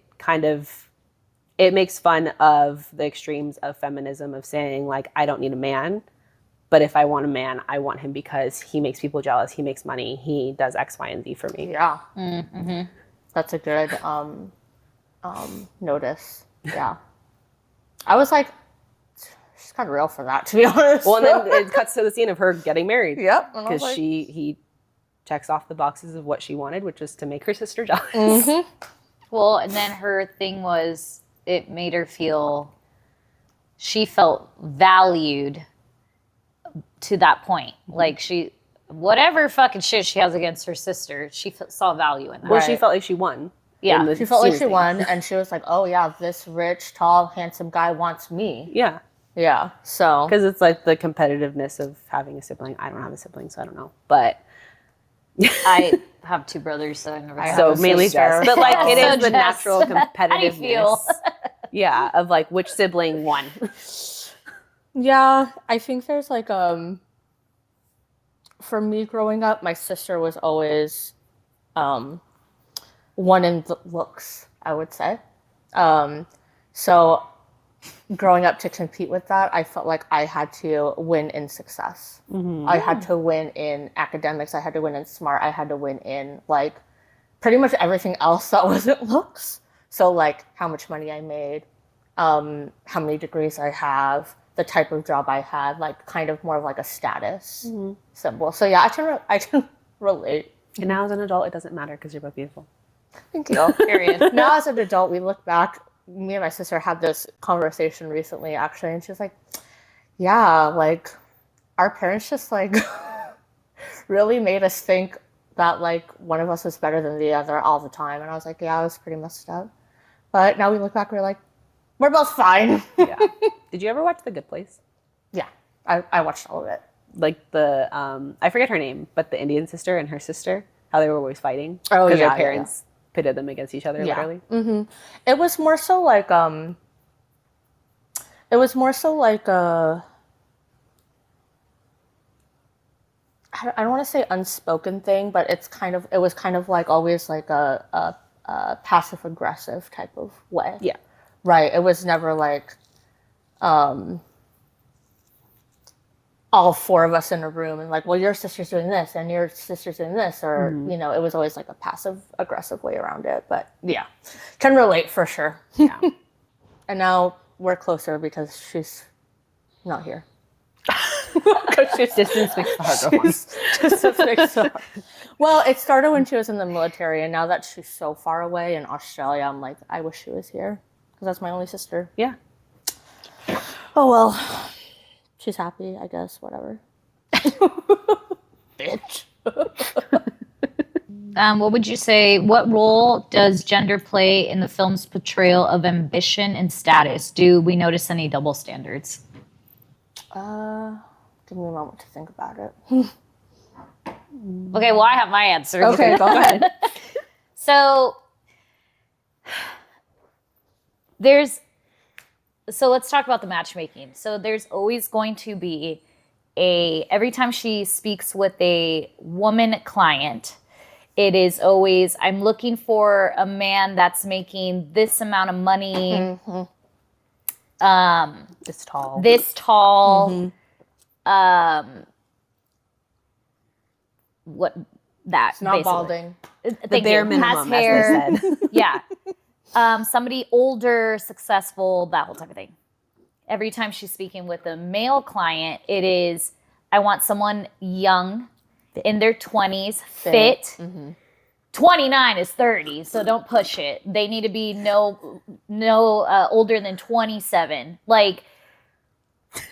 [SPEAKER 1] makes fun of the extremes of feminism, of saying like, I don't need a man, but if I want a man, I want him because he makes people jealous, he makes money, he does X, Y, and Z for me.
[SPEAKER 3] Yeah. That's a good notice. Yeah. I was like, she's kind of real for that, to be honest.
[SPEAKER 1] Well, and then it cuts to the scene of her getting married.
[SPEAKER 3] Yep.
[SPEAKER 1] Because he checks off the boxes of what she wanted, which was to make her sister jealous.
[SPEAKER 2] Well, and then her thing was, it made her feel, she felt valued to that point. Like whatever fucking shit she has against her sister, she saw value in that.
[SPEAKER 1] Well, she felt like she won.
[SPEAKER 2] Yeah.
[SPEAKER 3] She felt like she won, and she was like, oh yeah, this rich, tall, handsome guy wants me.
[SPEAKER 1] Yeah.
[SPEAKER 3] Yeah, so.
[SPEAKER 1] Because it's like the competitiveness of having a sibling. I don't have a sibling, so I don't know. But
[SPEAKER 2] I have two brothers, so I never
[SPEAKER 1] so mainly Jess. But like it is the natural competitiveness.
[SPEAKER 2] How do you feel?
[SPEAKER 1] Yeah, of like which sibling won.
[SPEAKER 3] Yeah, I think there's like for me growing up, my sister was always one in the looks, I would say. So growing up to compete with that, I felt like I had to win in success. I had to win in academics. I had to win in smart. I had to win in like pretty much everything else that wasn't looks. So like how much money I made, how many degrees I have, the type of job I had, like kind of more of like a status symbol. So yeah, I can relate.
[SPEAKER 1] And now as an adult, it doesn't matter because you're both beautiful.
[SPEAKER 3] Thank you. Period. Now as an adult, we look back. Me and my sister had this conversation recently, actually, and she was like, "Yeah, like our parents just like really made us think that like one of us was better than the other all the time." And I was like, "Yeah, I was pretty messed up." But now we look back, we're like, we're both fine.
[SPEAKER 1] Yeah. Did you ever watch The Good Place?
[SPEAKER 3] Yeah, I watched all of it.
[SPEAKER 1] Like the I forget her name, but the Indian sister and her sister, how they were always fighting.
[SPEAKER 3] Oh,
[SPEAKER 1] because
[SPEAKER 3] yeah,
[SPEAKER 1] their parents pitted them against each other, literally.
[SPEAKER 3] It was more so like I don't want to say unspoken thing, but it was kind of like always like a passive aggressive type of way.
[SPEAKER 1] Yeah.
[SPEAKER 3] Right. It was never like all four of us in a room and like, well, your sister's doing this and your sister's doing this, or it was always like a passive aggressive way around it. But yeah, can relate for sure.
[SPEAKER 1] Yeah.
[SPEAKER 3] And now we're closer because she's not here.
[SPEAKER 1] Distance makes the heart go on.
[SPEAKER 3] Distance makes the heart. Well, it started when she was in the military, and now that she's so far away in Australia, I'm like, I wish she was here because that's my only sister.
[SPEAKER 1] Yeah.
[SPEAKER 3] Oh well. She's happy, I guess, whatever. Bitch.
[SPEAKER 2] What would you say, what role does gender play in the film's portrayal of ambition and status? Do we notice any double standards?
[SPEAKER 3] Give me a moment to think about it.
[SPEAKER 2] Okay, well, I have my answer.
[SPEAKER 3] Okay, go ahead.
[SPEAKER 2] So let's talk about the matchmaking. So there's always going to be every time she speaks with a woman client, it is always, I'm looking for a man that's making this amount of money.
[SPEAKER 1] This tall.
[SPEAKER 2] What that
[SPEAKER 3] It's not
[SPEAKER 2] basically.
[SPEAKER 3] balding.
[SPEAKER 1] The bare minimum,
[SPEAKER 2] has hair.
[SPEAKER 1] as they said.
[SPEAKER 2] Yeah. somebody older, successful, that whole type of thing. Every time she's speaking with a male client, it is, I want someone young, in their 20s, fit. 29 is 30, so don't push it. They need to be no older than 27. Like,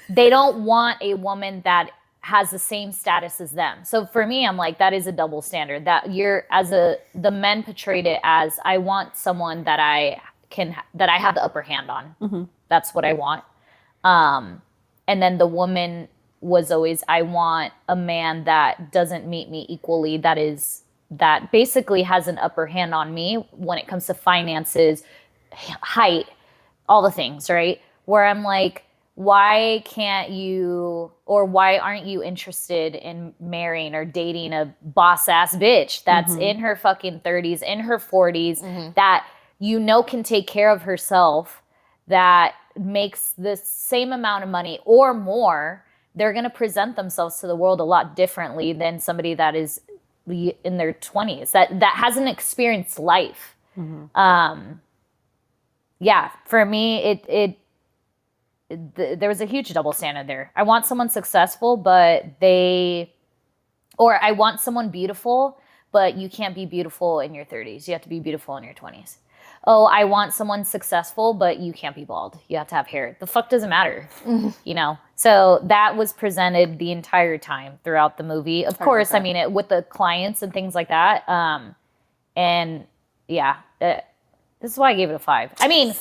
[SPEAKER 2] they don't want a woman that has the same status as them. So for me, I'm like, that is a double standard. That the men portrayed it as, I want someone that I have the upper hand on. That's what I want. And then the woman was always, I want a man that doesn't meet me equally, that basically has an upper hand on me when it comes to finances, height, all the things, right? Where I'm like, why can't you, or why aren't you interested in marrying or dating a boss ass bitch that's in her fucking 30s, in her 40s, that can take care of herself, that makes the same amount of money or more? They're going to present themselves to the world a lot differently than somebody that is in their 20s, that hasn't experienced life. Yeah, for me, there was a huge double standard there. I want someone successful, or I want someone beautiful, but you can't be beautiful in your 30s. You have to be beautiful in your 20s. Oh, I want someone successful, but you can't be bald. You have to have hair. The fuck doesn't matter, So that was presented the entire time throughout the movie. Of course, I mean, with the clients and things like that. And yeah, this is why I gave it a 5. I mean,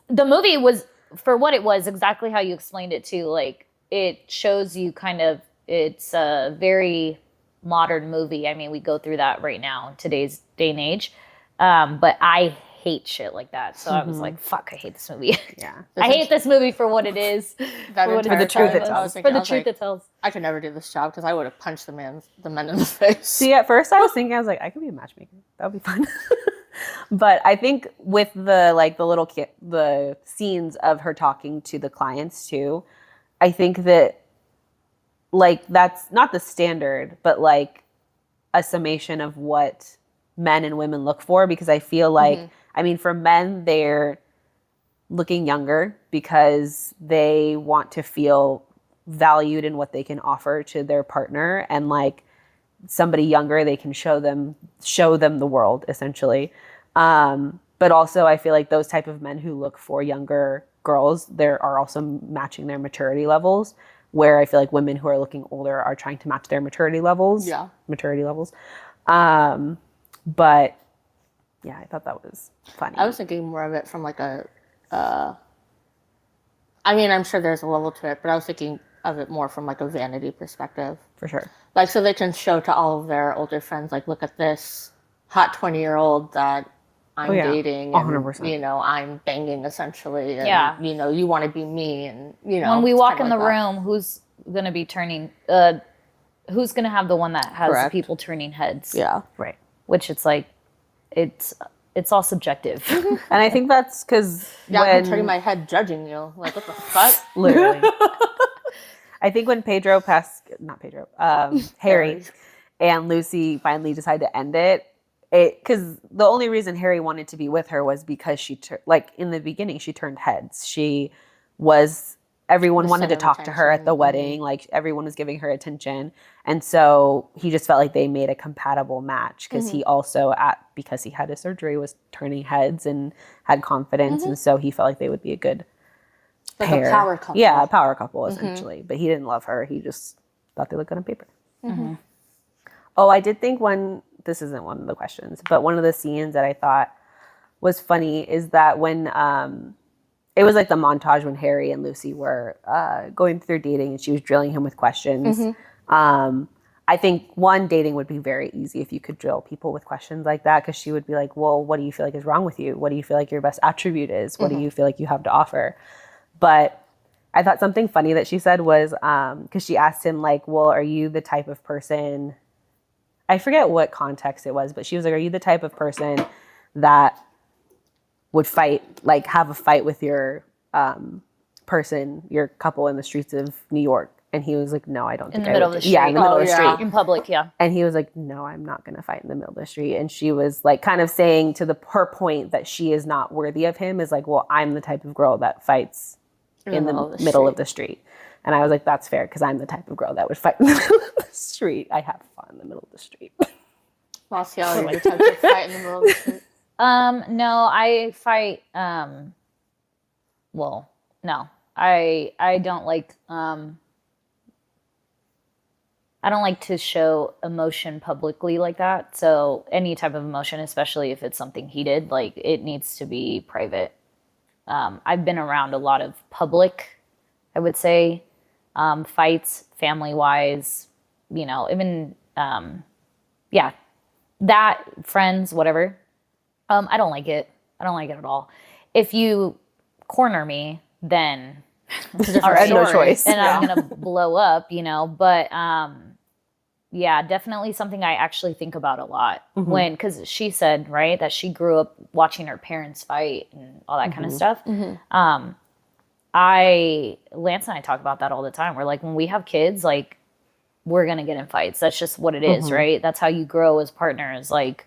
[SPEAKER 2] the movie was, for what it was, exactly how you explained it too. Like, it shows you it's a very modern movie. I mean, we go through that right now in today's day and age. But I hate shit like that. So I was like, fuck, I hate this movie.
[SPEAKER 1] Yeah.
[SPEAKER 2] I hate this movie for what it is.
[SPEAKER 3] For
[SPEAKER 1] the truth it tells.
[SPEAKER 2] For the truth it tells.
[SPEAKER 3] I could never do this job because I would have punched the men in the face.
[SPEAKER 1] See, at first I was thinking, I was like, I could be a matchmaker. That would be fun. But I think with the scenes of her talking to the clients too, I think that that's not the standard, but a summation of what men and women look for, because I feel like, I mean, for men, they're looking younger because they want to feel valued in what they can offer to their partner, and somebody younger, they can show them the world, essentially. But also I feel like those type of men who look for younger girls, there are also matching their maturity levels, where I feel like women who are looking older are trying to match their maturity levels. But yeah, I thought that was funny.
[SPEAKER 3] I was thinking more of it from I mean, I'm sure there's a level to it, but I was thinking of it more from a vanity perspective.
[SPEAKER 1] For sure.
[SPEAKER 3] So they can show to all of their older friends, look at this hot 20-year-old that I'm dating, and
[SPEAKER 1] 100%.
[SPEAKER 3] I'm banging essentially, and you want to be me, and
[SPEAKER 2] when we walk in the room, who's gonna be turning? Who's gonna have the one that has people turning heads?
[SPEAKER 3] Yeah,
[SPEAKER 1] right.
[SPEAKER 2] Which it's it's all subjective.
[SPEAKER 1] And I think that's because
[SPEAKER 3] I'm turning my head judging you. What the fuck?
[SPEAKER 1] Literally. I think when Harry and Lucy finally decided to end it, because the only reason Harry wanted to be with her was because she in the beginning she turned heads. Everyone wanted to talk to her at the wedding. Everyone was giving her attention. And so he just felt like they made a compatible match, because he also, because he had his surgery, was turning heads and had confidence. And so he felt like they would be a good pair.
[SPEAKER 3] A power couple.
[SPEAKER 1] Yeah, a power couple, essentially. But he didn't love her. He just thought they looked good on paper. Oh, I did think this isn't one of the questions, but one of the scenes that I thought was funny is that when... it was the montage when Harry and Lucy were going through dating, and she was drilling him with questions. I think dating would be very easy if you could drill people with questions like that, because she would be like, well, what do you feel like is wrong with you? What do you feel like your best attribute is? What do you feel like you have to offer? But I thought something funny that she said was, because she asked him well, are you the type of person, I forget what context it was, but she was like, are you the type of person that would fight, have a fight with your your couple in the streets of New York? And he was like, no, I don't
[SPEAKER 2] In
[SPEAKER 1] think
[SPEAKER 2] the
[SPEAKER 1] I
[SPEAKER 2] middle
[SPEAKER 1] would
[SPEAKER 2] of the
[SPEAKER 1] do-" Yeah,
[SPEAKER 2] street.
[SPEAKER 1] in the middle of the
[SPEAKER 3] yeah.
[SPEAKER 1] street.
[SPEAKER 2] In public, yeah.
[SPEAKER 1] And he was like, no, I'm not going to fight in the middle of the street. And she was like kind of saying to her point that she is not worthy of him is like, well, I'm the type of girl that fights in the middle of the street. And I was like, that's fair because I'm the type of girl that would fight in the middle of the street. I have fun in the middle of the street.
[SPEAKER 3] Marcia, are you the type to fight in the middle of the street?
[SPEAKER 2] No, I fight, well, no. I don't like, I don't like to show emotion publicly like that. So any type of emotion, especially if it's something heated, like it needs to be private. I've been around a lot of public, I would say, fights, family-wise, you know, even, yeah, that, friends, whatever. I don't like it. I don't like it at all. If you corner me, then
[SPEAKER 1] All right, no choice.
[SPEAKER 2] and I'm gonna blow up, you know. But yeah, definitely something I actually think about a lot when, because she said, right, that she grew up watching her parents fight and all that kind of stuff. Lance and I talk about that all the time. We're like, when we have kids, like, we're gonna get in fights. That's just what it is, right? That's how you grow as partners. Like,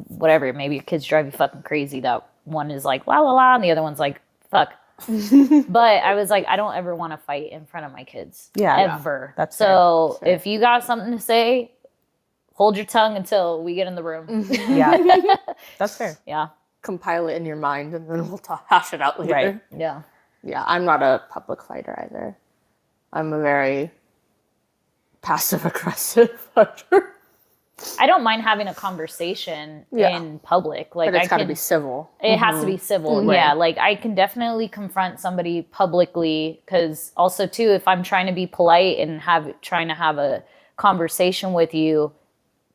[SPEAKER 2] whatever, maybe your kids drive you fucking crazy. That one is like la la la, and the other one's like fuck. But I was like, I don't ever want to fight in front of my kids.
[SPEAKER 1] Yeah,
[SPEAKER 2] ever.
[SPEAKER 1] That's
[SPEAKER 2] so
[SPEAKER 3] fair.
[SPEAKER 2] if you got something to say, hold your tongue until we get in the room.
[SPEAKER 1] Yeah, that's fair.
[SPEAKER 2] Yeah.
[SPEAKER 3] Compile it in your mind, and then we'll hash it out later.
[SPEAKER 1] Right.
[SPEAKER 2] Yeah.
[SPEAKER 3] Yeah, I'm not a public fighter either. I'm a very passive-aggressive fighter.
[SPEAKER 2] I don't mind having a conversation in public. Like,
[SPEAKER 3] But it's got to be civil.
[SPEAKER 2] It has to be civil.
[SPEAKER 1] Right.
[SPEAKER 2] Yeah. Like, I can definitely confront somebody publicly, because also too, if I'm trying to be polite and trying to have a conversation with you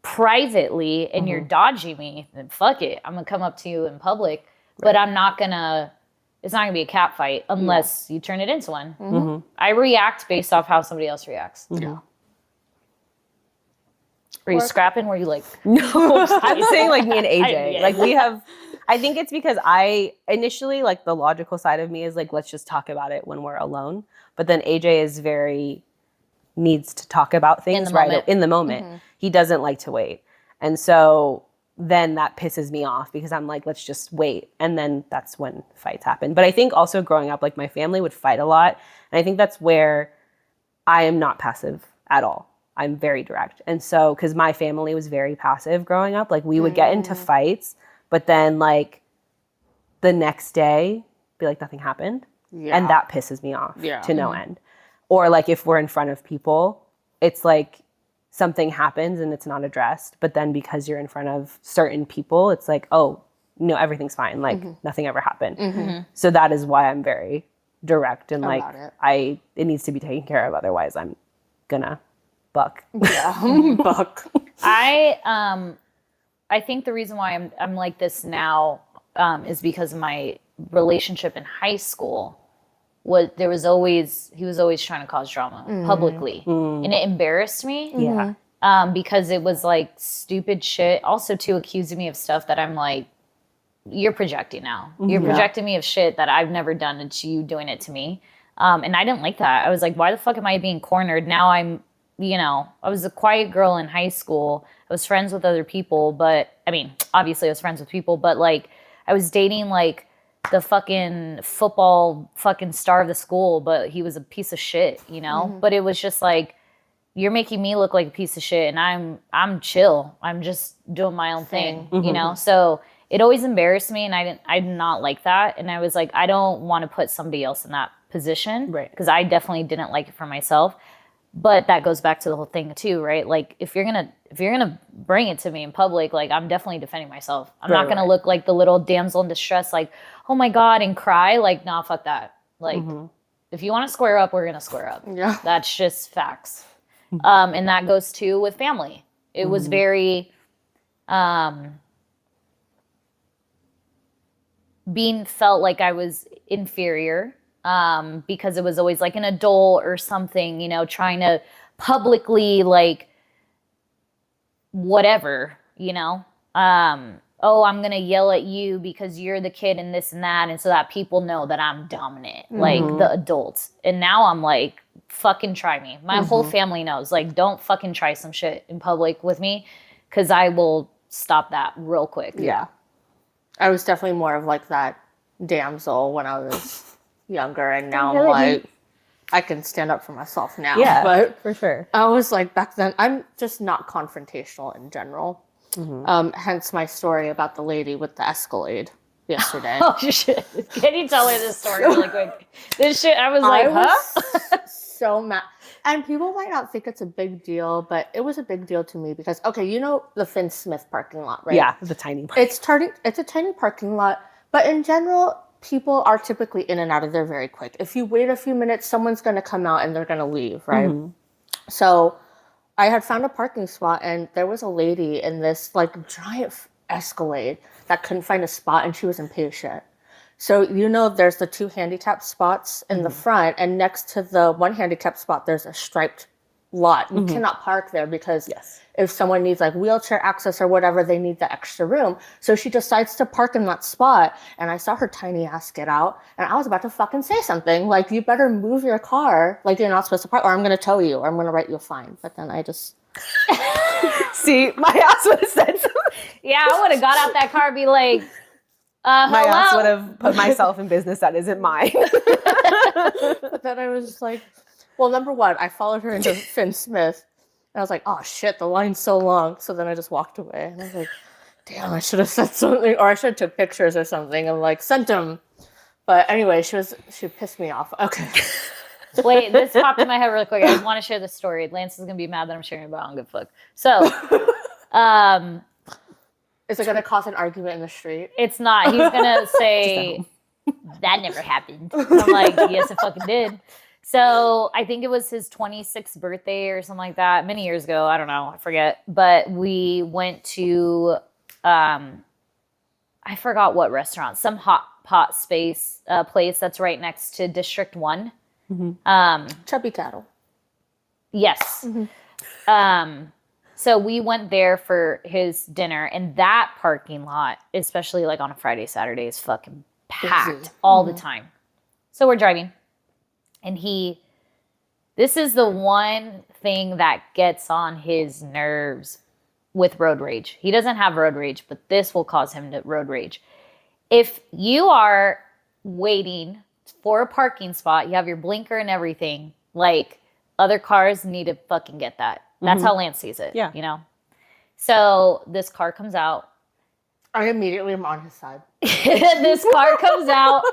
[SPEAKER 2] privately and you're dodging me, then fuck it. I'm gonna come up to you in public, but I'm not gonna. It's not gonna be a cat fight unless you turn it into one. I react based off how somebody else reacts.
[SPEAKER 3] Yeah.
[SPEAKER 2] Are you scrapping? Were you like,
[SPEAKER 1] No, I'm saying like me and AJ.
[SPEAKER 2] Yeah.
[SPEAKER 1] Like we have, I think it's because I initially, like the logical side of me is like, let's just talk about it when we're alone. But then AJ is needs to talk about things in the moment. He doesn't like to wait. And so then that pisses me off because I'm like, let's just wait. And then that's when fights happen. But I think also growing up, like my family would fight a lot. And I think that's where I am not passive at all. I'm very direct. And so, because my family was very passive growing up, like we would get into fights, but then like the next day be like, nothing happened.
[SPEAKER 3] Yeah.
[SPEAKER 1] And that pisses me off
[SPEAKER 3] Yeah.
[SPEAKER 1] to no end. Or like if we're in front of people, it's like something happens and it's not addressed. But then because you're in front of certain people, it's like, oh, no, everything's fine. Like nothing ever happened. So that is why I'm very direct and like it needs to be taken care of. Otherwise I'm gonna buck.
[SPEAKER 3] Yeah, buck.
[SPEAKER 2] I think the reason why I'm like this now is because of my relationship in high school. He was always trying to cause drama publicly, and it embarrassed me.
[SPEAKER 1] Yeah.
[SPEAKER 2] Because it was like stupid shit. Also, too, accusing me of stuff that I'm like, you're projecting now. You're projecting me of shit that I've never done, and you doing it to me. And I didn't like that. I was like, why the fuck am I being cornered? Now I was a quiet girl in high school. I was friends with other people, but I mean, obviously I was friends with people, but like I was dating like the fucking football fucking star of the school, but he was a piece of shit, you know? But it was just like, you're making me look like a piece of shit, and I'm chill. I'm just doing my own thing, you know? So it always embarrassed me, and I did not like that. And I was like, I don't want to put somebody else in that position,
[SPEAKER 1] Right.
[SPEAKER 2] because I definitely didn't like it for myself. But that goes back to the whole thing too, right? Like if you're gonna bring it to me in public, like I'm definitely defending myself. I'm not gonna look like the little damsel in distress, like, oh my God, and cry. Like, nah, fuck that. Like, if you want to square up, we're gonna square up.
[SPEAKER 3] Yeah.
[SPEAKER 2] That's just facts. And that goes too with family. It was very being felt like I was inferior. Because it was always like an adult or something, you know, trying to publicly like whatever, you know. oh, I'm going to yell at you because you're the kid and this and that. And so that people know that I'm dominant, like the adults. And now I'm like, fucking try me. My whole family knows, like, don't fucking try some shit in public with me because I will stop that real quick.
[SPEAKER 1] Yeah.
[SPEAKER 3] I was definitely more of like that damsel when I was younger, and now
[SPEAKER 1] Yeah,
[SPEAKER 3] I'm like, I can stand up for myself now.
[SPEAKER 1] Yeah,
[SPEAKER 3] But
[SPEAKER 1] for sure.
[SPEAKER 3] I was like, back then, I'm just not confrontational in general. Hence my story about the lady with the Escalade yesterday.
[SPEAKER 2] Oh, shit. Can you tell me this story really quick? This shit, I was like, huh?
[SPEAKER 3] So mad. And people might not think it's a big deal, but it was a big deal to me because, okay, you know the Finn Smith parking lot, right?
[SPEAKER 1] Yeah, the tiny part.
[SPEAKER 3] It's a tiny parking lot, but in general, people are typically in and out of there very quick. If you wait a few minutes, someone's going to come out and they're going to leave, right? So I had found a parking spot, and there was a lady in this like giant Escalade that couldn't find a spot, and she was impatient. So, you know, there's the 2 handicap spots in the front, and next to the 1 handicap spot, there's a striped lot. You cannot park there because if someone needs like wheelchair access or whatever, they need the extra room. So she decides to park in that spot, and I saw her tiny ass get out, and I was about to fucking say something like, you better move your car, like you're not supposed to park, or I'm going to tow you, or I'm going to write you a fine. But then I just...
[SPEAKER 1] See, my ass would have said something.
[SPEAKER 2] Yeah, I would have got out that car and be like,
[SPEAKER 1] My ass
[SPEAKER 2] hello?
[SPEAKER 1] would have put myself in business that isn't mine.
[SPEAKER 3] But then I was just like, well, number one, I followed her into Finn Smith. And I was like, oh shit, the line's so long. So then I just walked away. And I was like, damn, I should have said something. Or I should have took pictures or something and like sent them. But anyway, she pissed me off. Okay.
[SPEAKER 2] Wait, this popped in my head really quick. I want to share this story. Lance is going to be mad that I'm sharing about it. I don't give a fuck. So,
[SPEAKER 3] Is it going to cause an argument in the street?
[SPEAKER 2] it's not. He's going to say, that never happened. And I'm like, yes, it fucking did. So I think it was his 26th birthday or something like that, many years ago. I don't know. I forget. But we went to, I forgot what restaurant, some hot pot space place that's right next to District 1.
[SPEAKER 3] Chubby cattle.
[SPEAKER 2] Yes. So we went there for his dinner, and that parking lot, especially like on a Friday, Saturday, is fucking packed all the time. So we're driving, and this is the one thing that gets on his nerves with road rage. He doesn't have road rage, but this will cause him to road rage. If you are waiting for a parking spot, you have your blinker and everything, like, other cars need to fucking get that. That's how Lance sees it.
[SPEAKER 1] Yeah.
[SPEAKER 2] You know? So this car comes out.
[SPEAKER 3] I immediately am on his side.
[SPEAKER 2] This car comes out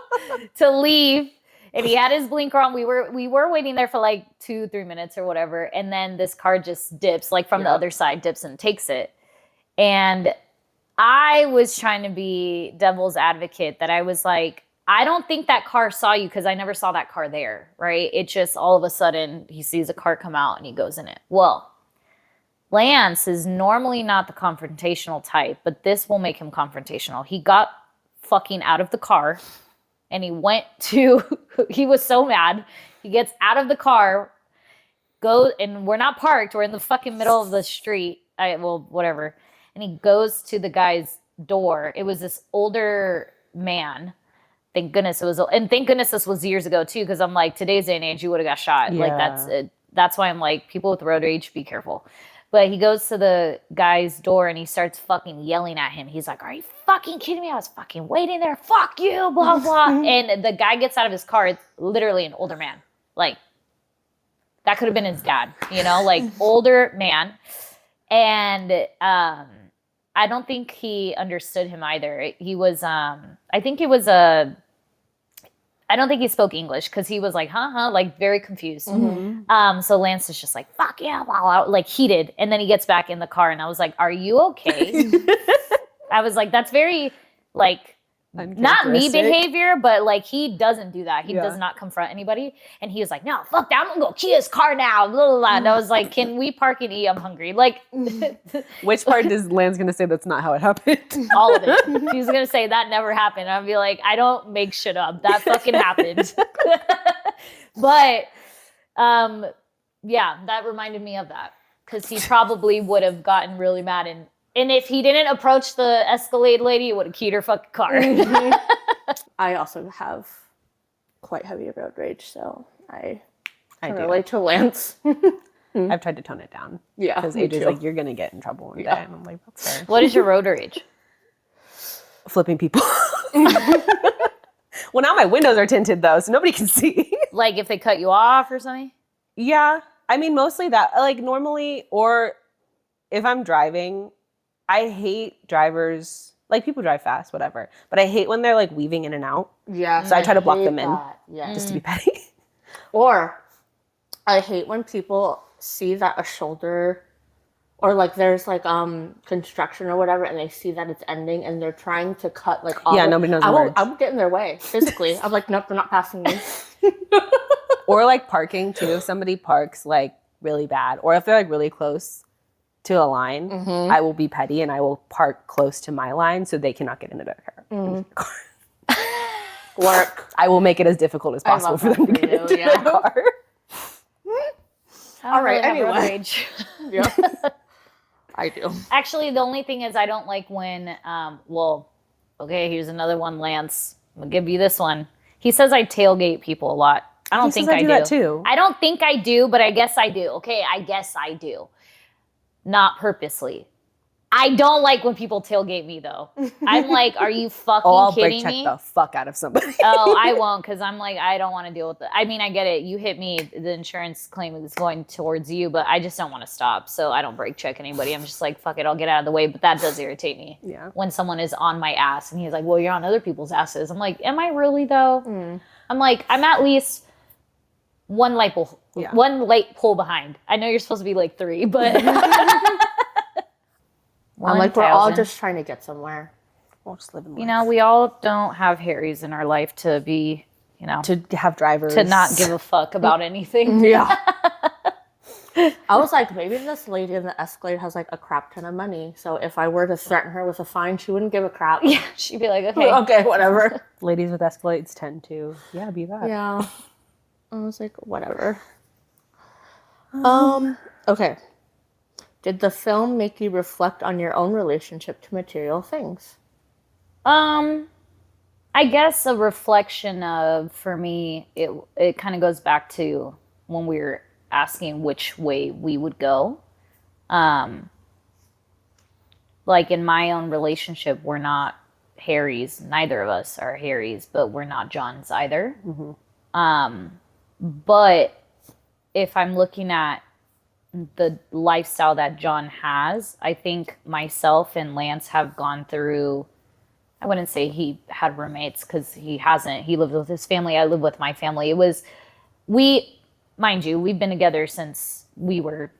[SPEAKER 2] to leave, and he had his blinker on. We were waiting there for like 2-3 minutes or whatever. And then this car just dips, like from the other side, dips and takes it. And I was trying to be devil's advocate, that I was like, I don't think that car saw you, because I never saw that car there, right? It just all of a sudden he sees a car come out and he goes in it. Well, Lance is normally not the confrontational type, but this will make him confrontational. He got fucking out of the car and he was so mad. He gets out of the car, and we're not parked. We're in the fucking middle of the street. Whatever. And he goes to the guy's door. It was this older man. Thank goodness this was years ago too, because I'm like, today's day and age, you would have got shot.
[SPEAKER 1] Yeah.
[SPEAKER 2] Like that's why I'm like, people with road rage, be careful. But he goes to the guy's door and he starts fucking yelling at him. He's like, are you fucking kidding me? I was fucking waiting there. Fuck you, blah, blah. And the guy gets out of his car. It's literally an older man. Like, that could have been his dad, like older man. And I don't think he understood him either. He was, I don't think he spoke English, because he was like, like very confused. So Lance is just like, fuck yeah, blah, blah, like heated. And then he gets back in the car and I was like, are you okay? I was like, that's very like, not me behavior, but like he doesn't do that. He does not confront anybody. And he was like, no, fuck that. I'm going to go key his car now. Blah, blah, blah. And I was like, can we park and eat? I'm hungry. Like,
[SPEAKER 1] Which part is Lance going to say that's not how it happened?
[SPEAKER 2] all of it. He's going to say that never happened. I'll be like, I don't make shit up. That fucking happened. But, yeah, that reminded me of that. Because he probably would have gotten really mad and And if he didn't approach the Escalade lady, it would have keyed her fucking car.
[SPEAKER 3] I also have quite heavy road rage, so I
[SPEAKER 1] I
[SPEAKER 3] can
[SPEAKER 1] do.
[SPEAKER 3] relate to Lance.
[SPEAKER 1] I've tried to tone it down.
[SPEAKER 3] Yeah,
[SPEAKER 1] Because
[SPEAKER 3] me
[SPEAKER 1] AJ's
[SPEAKER 3] too.
[SPEAKER 1] like, you're going to get in trouble one day. And I'm like, that's fair.
[SPEAKER 2] What is your road rage?
[SPEAKER 1] Flipping people. Well, now my windows are tinted, though, so nobody can see.
[SPEAKER 2] Like if they cut you off or something?
[SPEAKER 1] Yeah. I mean, mostly that. Like, normally, or if I'm driving, I hate drivers. Like, people drive fast, whatever. But I hate when they're, like, weaving in and out.
[SPEAKER 3] Yeah.
[SPEAKER 1] So I try to block
[SPEAKER 3] hate
[SPEAKER 1] them in.
[SPEAKER 3] that. Yes.
[SPEAKER 1] Just to be petty.
[SPEAKER 3] Or I hate when people see that a shoulder or like there's like construction or whatever and they see that it's ending and they're trying to cut like all
[SPEAKER 1] Nobody knows the words.
[SPEAKER 3] I would get in their way physically. I'm like, nope, they're not passing me.
[SPEAKER 1] Or like parking too. If somebody parks like really bad, or if they're like really close to a line, I will be petty and I will park close to my line so they cannot get into their car.
[SPEAKER 3] Work.
[SPEAKER 1] I will make it as difficult as possible
[SPEAKER 3] love
[SPEAKER 1] for
[SPEAKER 3] that
[SPEAKER 1] them to
[SPEAKER 3] for
[SPEAKER 1] get
[SPEAKER 3] you,
[SPEAKER 1] into
[SPEAKER 3] yeah.
[SPEAKER 1] their car.
[SPEAKER 2] All
[SPEAKER 3] right, anyway.
[SPEAKER 2] Rage.
[SPEAKER 3] Yeah. I do.
[SPEAKER 2] Actually, the only thing is I don't like when, okay, here's another one, Lance. I'm going to give you this one. He says I tailgate people a lot. I don't think I do.
[SPEAKER 1] That too.
[SPEAKER 2] I don't think I do, but I guess I do. Okay, I guess I do. Not purposely. I don't like when people tailgate me, though. I'm like, are you fucking
[SPEAKER 1] I'll
[SPEAKER 2] kidding
[SPEAKER 1] brake check
[SPEAKER 2] me?
[SPEAKER 1] the fuck out of somebody.
[SPEAKER 2] Oh, I won't, because I'm like, I don't want to deal with it. I mean, I get it. You hit me, the insurance claim is going towards you, but I just don't want to stop. So I don't brake check anybody. I'm just like, fuck it, I'll get out of the way. But that does irritate me.
[SPEAKER 1] Yeah.
[SPEAKER 2] When someone is on my ass and he's like, well, you're on other people's asses. I'm like, am I really though? I'm like, I'm at least one light pole behind. I know you're supposed to be like 3, but
[SPEAKER 3] I'm like, we're all just trying to get somewhere.
[SPEAKER 1] We'll just live in
[SPEAKER 2] You know, we all don't have Harrys in our life to be,
[SPEAKER 1] to have drivers.
[SPEAKER 2] to not give a fuck about anything.
[SPEAKER 3] Yeah. I was like, maybe this lady in the Escalade has like a crap ton of money. So if I were to threaten her with a fine, she wouldn't give a crap.
[SPEAKER 2] Yeah, she'd be like, okay.
[SPEAKER 3] Okay, whatever.
[SPEAKER 1] Ladies with Escalades tend to, be that.
[SPEAKER 3] Yeah. I was like, whatever. Okay. Did the film make you reflect on your own relationship to material things?
[SPEAKER 2] I guess a reflection of, for me, it kind of goes back to when we were asking which way we would go. Like in my own relationship, we're not Harrys. Neither of us are Harrys, but we're not Johns either. But if I'm looking at the lifestyle that John has, I think myself and Lance have gone through, I wouldn't say he had roommates because he hasn't. He lived with his family. I live with my family. Mind you, we've been together since we were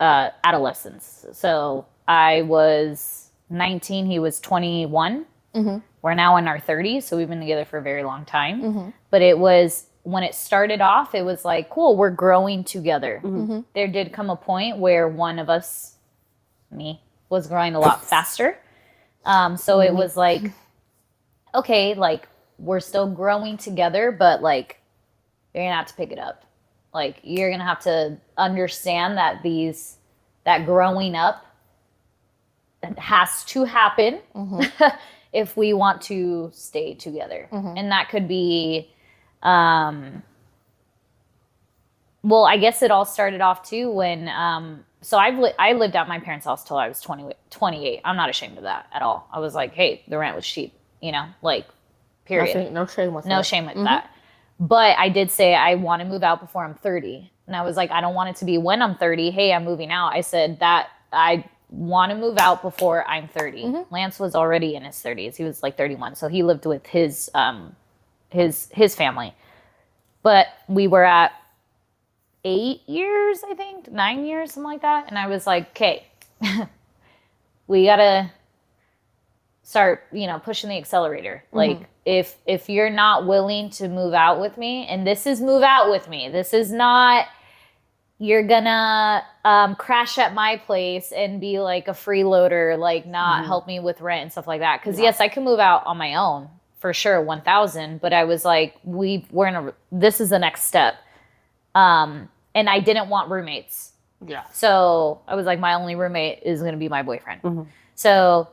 [SPEAKER 2] adolescents. So I was 19, he was 21. We're now in our 30s, so we've been together for a very long time. But it was, when it started off, it was like, cool, we're growing together. There did come a point where one of us, me, was growing a lot faster. So it was like, okay, like, we're still growing together, but like, you're gonna have to pick it up. Like, you're gonna have to understand that that growing up has to happen if we want to stay together. And that could be, well, I guess it all started off too when, so I lived at my parents' house till I was 28. I'm not ashamed of that at all. I was like, hey, the rent was cheap, like, period.
[SPEAKER 3] No shame with
[SPEAKER 2] No shame with that. But I did say I want to move out before I'm 30. And I was like, I don't want it to be when I'm 30, hey, I'm moving out. I said that I want to move out before I'm 30. Lance was already in his 30s. He was like 31. So he lived with his family. But we were at 8 years, I think, 9 years, something like that. And I was like, okay, we got to start, pushing the accelerator. Like, if you're not willing to move out with me, and this is move out with me, this is not, you're gonna crash at my place and be like a freeloader, like not help me with rent and stuff like that. Because yes, I can move out on my own for sure, 1,000. But I was like, this is the next step. And I didn't want roommates.
[SPEAKER 3] Yeah.
[SPEAKER 2] So I was like, my only roommate is going to be my boyfriend.
[SPEAKER 1] Mm-hmm.
[SPEAKER 2] So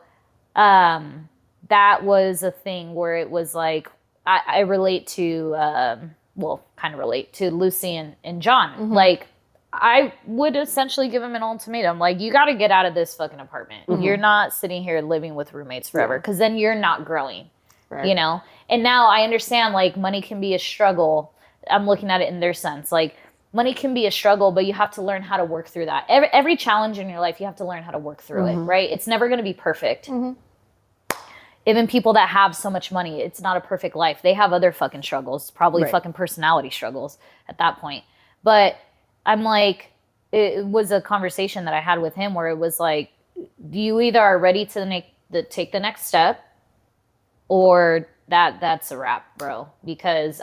[SPEAKER 2] that was a thing where it was like, I relate to, kind of relate to Lucy and John.
[SPEAKER 3] Mm-hmm.
[SPEAKER 2] Like, I would essentially give him an ultimatum. Like, you got to get out of this fucking apartment.
[SPEAKER 1] Mm-hmm.
[SPEAKER 2] You're not sitting here living with roommates forever, because then you're not growing,
[SPEAKER 3] Right.
[SPEAKER 2] you know? And now I understand, like, money can be a struggle. I'm looking at it in their sense. Like, money can be a struggle, but you have to learn how to work through that. Every challenge in your life, you have to learn how to work through it, right? It's never going to be perfect. Even people that have so much money, it's not a perfect life. They have other fucking struggles, probably fucking personality struggles at that point. But I'm like, it was a conversation that I had with him where it was like, you either are ready to take the next step, or that's a wrap, bro. Because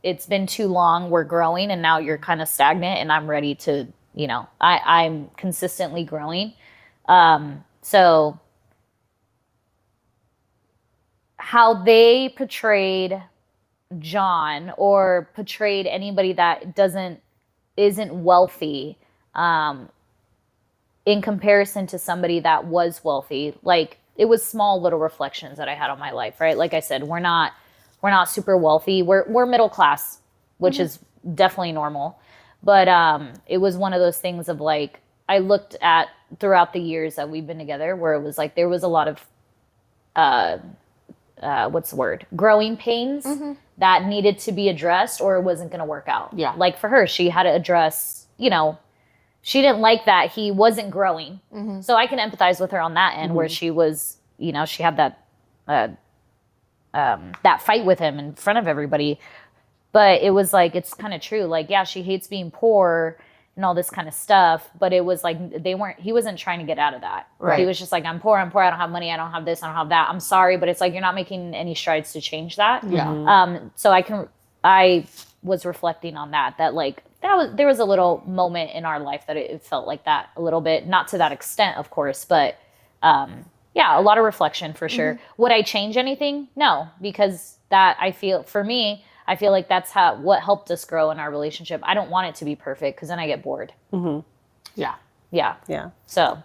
[SPEAKER 2] it's been too long. We're growing, and now you're kind of stagnant, and I'm ready to, I'm consistently growing. So how they portrayed John, or portrayed anybody that isn't wealthy, in comparison to somebody that was wealthy, like, it was small little reflections that I had on my life, right? Like I said, we're not super wealthy. We're middle class, which is definitely normal. But it was one of those things of like, I looked at throughout the years that we've been together, where it was like there was a lot of what's the word? Growing pains that needed to be addressed, or it wasn't going to work out.
[SPEAKER 3] Yeah.
[SPEAKER 2] Like for her, she had to address, she didn't like that he wasn't growing. So I can empathize with her on that end, where she was, she had that fight with him in front of everybody. But it was like, it's kind of true. Like, yeah, she hates being poor and all this kind of stuff. But it was like, he wasn't trying to get out of that.
[SPEAKER 3] Right.
[SPEAKER 2] He was just like, I'm poor, I don't have money, I don't have this, I don't have that. I'm sorry, but it's like, you're not making any strides to change that.
[SPEAKER 3] Yeah.
[SPEAKER 2] So I was reflecting on that like, there was a little moment in our life that it felt like that a little bit, not to that extent, of course, but yeah, a lot of reflection for sure. Would I change anything? No, because I feel like that's what helped us grow in our relationship. I don't want it to be perfect, because then I get bored.
[SPEAKER 3] Yeah.
[SPEAKER 2] Yeah. So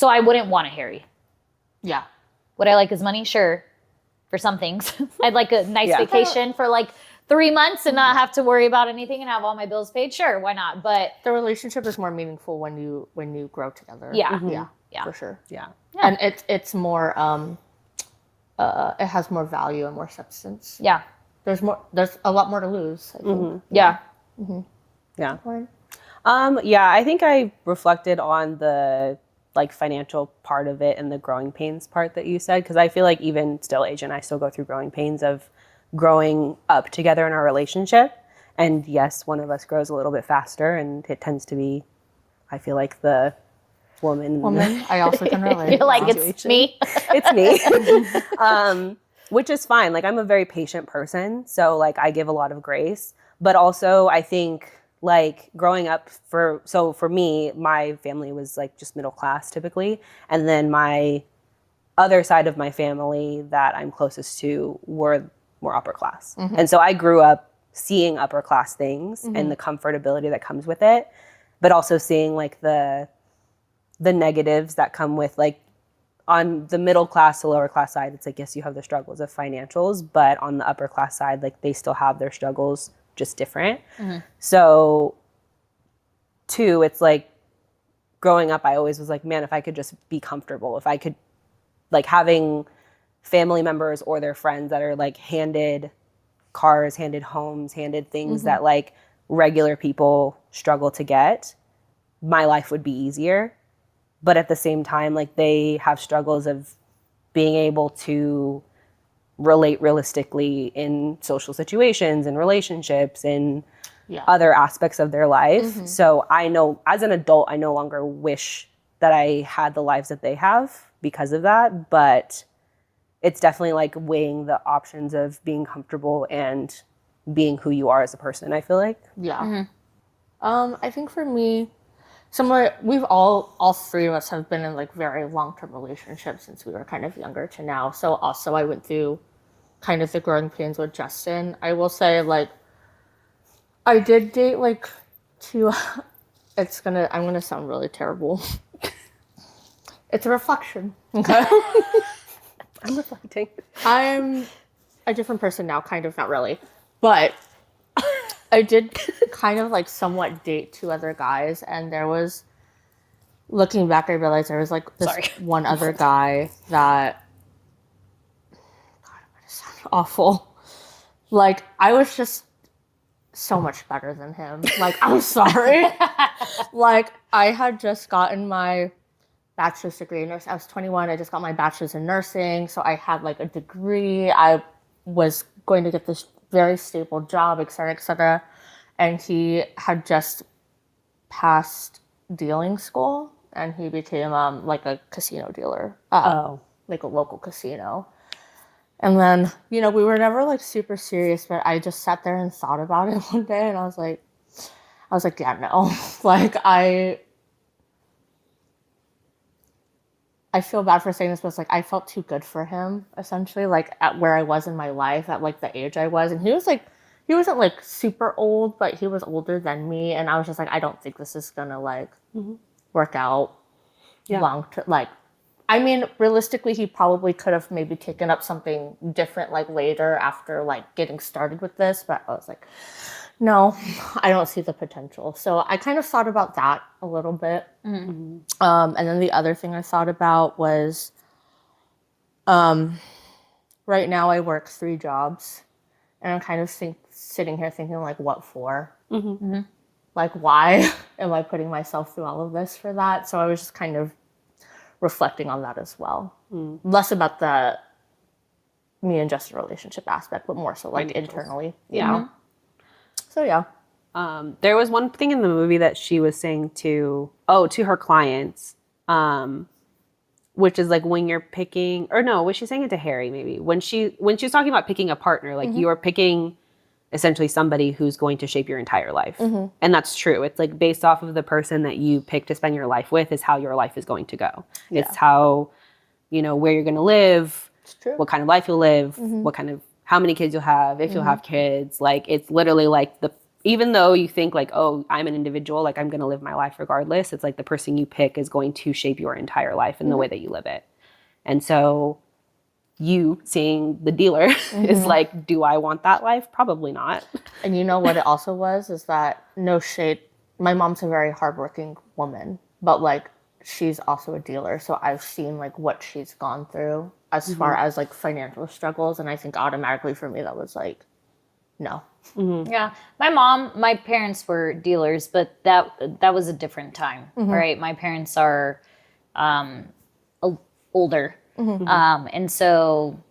[SPEAKER 2] I wouldn't want a Harry.
[SPEAKER 3] Yeah.
[SPEAKER 2] Would I like his money? Sure. For some things. I'd like a nice
[SPEAKER 1] Yeah.
[SPEAKER 2] vacation for like 3 months and not have to worry about anything and have all my bills paid. Sure, why not? But
[SPEAKER 3] The relationship is more meaningful when you grow together.
[SPEAKER 2] Yeah.
[SPEAKER 3] Yeah. For sure.
[SPEAKER 1] Yeah.
[SPEAKER 3] And it's more it has more value and more substance.
[SPEAKER 2] yeah.
[SPEAKER 3] There's a lot more to lose, I think.
[SPEAKER 2] Yeah.
[SPEAKER 1] Yeah.
[SPEAKER 3] Right.
[SPEAKER 1] Yeah, I think I reflected on the like financial part of it and the growing pains part that you said, because I feel like even still, Age and I still go through growing pains of growing up together in our relationship. And yes, one of us grows a little bit faster, and it tends to be, I feel like, the woman.
[SPEAKER 3] I also can relate.
[SPEAKER 2] You're like, it's me.
[SPEAKER 1] It's me. Which is fine. Like, I'm a very patient person, so like I give a lot of grace. But also, I think like growing up for me, my family was like just middle class typically, and then my other side of my family that I'm closest to were more upper class. And so I grew up seeing upper class things and the comfortability that comes with it, but also seeing like the negatives that come with, like, on the middle class to lower class side, it's like, yes, you have the struggles of financials, but on the upper class side, like, they still have their struggles, just different. So two, it's like growing up, I always was like, man, if I could just be comfortable, if I could, like, having family members or their friends that are like handed cars, handed homes, handed things that like regular people struggle to get, my life would be easier. But at the same time, like, they have struggles of being able to relate realistically in social situations and relationships and other aspects of their life. So I know, as an adult, I no longer wish that I had the lives that they have because of that. But it's definitely like weighing the options of being comfortable and being who you are as a person, I feel like.
[SPEAKER 3] Yeah. I think for me, similar, we've all three of us have been in like very long-term relationships since we were kind of younger to now. So also I went through kind of the growing pains with Justin. I will say, like, I did date like two I'm gonna sound really terrible. It's a reflection. Okay.
[SPEAKER 1] I'm reflecting.
[SPEAKER 3] I'm a different person now, kind of, not really. But I did kind of like somewhat date 2 other guys, and there was, looking back, I realized there was like this
[SPEAKER 2] Sorry.
[SPEAKER 3] one other guy that, God, I'm gonna sound awful. Like, I was just so much better than him. Like, I'm sorry. Like, I had just gotten my bachelor's degree in nursing. I was 21. I just got my bachelor's in nursing. So I had like a degree. I was going to get this very stable job, et cetera, et cetera. And he had just passed dealing school, and he became like a casino dealer, like a local casino. And then, we were never like super serious, but I just sat there and thought about it one day, and I was like, yeah, no. Like, I feel bad for saying this, but it's like I felt too good for him, essentially, like at where I was in my life, at like the age I was. And he wasn't like super old, but he was older than me. And I was just like, I don't think this is gonna like work out long term. Like, I mean, realistically, he probably could have maybe taken up something different like later after like getting started with this. But I was like, no, I don't see the potential. So I kind of thought about that a little bit. And then the other thing I thought about was, right now I work 3 jobs, and I'm kind of sitting here thinking like, what for? Like, why am I putting myself through all of this for that? So I was just kind of reflecting on that as well. Less about the me and Justin relationship aspect, but more so like internally.
[SPEAKER 1] Yeah.
[SPEAKER 3] So yeah.
[SPEAKER 1] There was one thing in the movie that she was saying to her clients, which is like when you're picking, or no, was she saying it to Harry maybe? When she was talking about picking a partner, like you are picking essentially somebody who's going to shape your entire life. And that's true. It's like based off of the person that you pick to spend your life with is how your life is going to go. Yeah. It's how, where you're going to live, what kind of life you'll live, how many kids you'll have, if you'll have kids. Like, it's literally like even though you think like, oh, I'm an individual, like I'm going to live my life regardless, it's like the person you pick is going to shape your entire life and the way that you live it. And so you seeing the dealer is like, do I want that life? Probably not.
[SPEAKER 3] And you know what it also was is that, no shade, my mom's a very hardworking woman, but like she's also a dealer. So I've seen like what she's gone through as far as like financial struggles. And I think automatically for me, that was like, no.
[SPEAKER 2] Yeah. My parents were dealers, but that was a different time, right? My parents are older. And so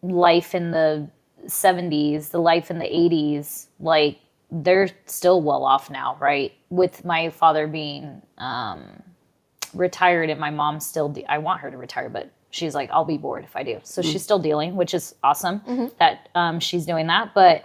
[SPEAKER 2] life in the 70s, the life in the 80s, like they're still well off now, right? With my father being retired and my mom still, I want her to retire, but she's like, I'll be bored if I do. So she's still dealing, which is awesome that she's doing that. But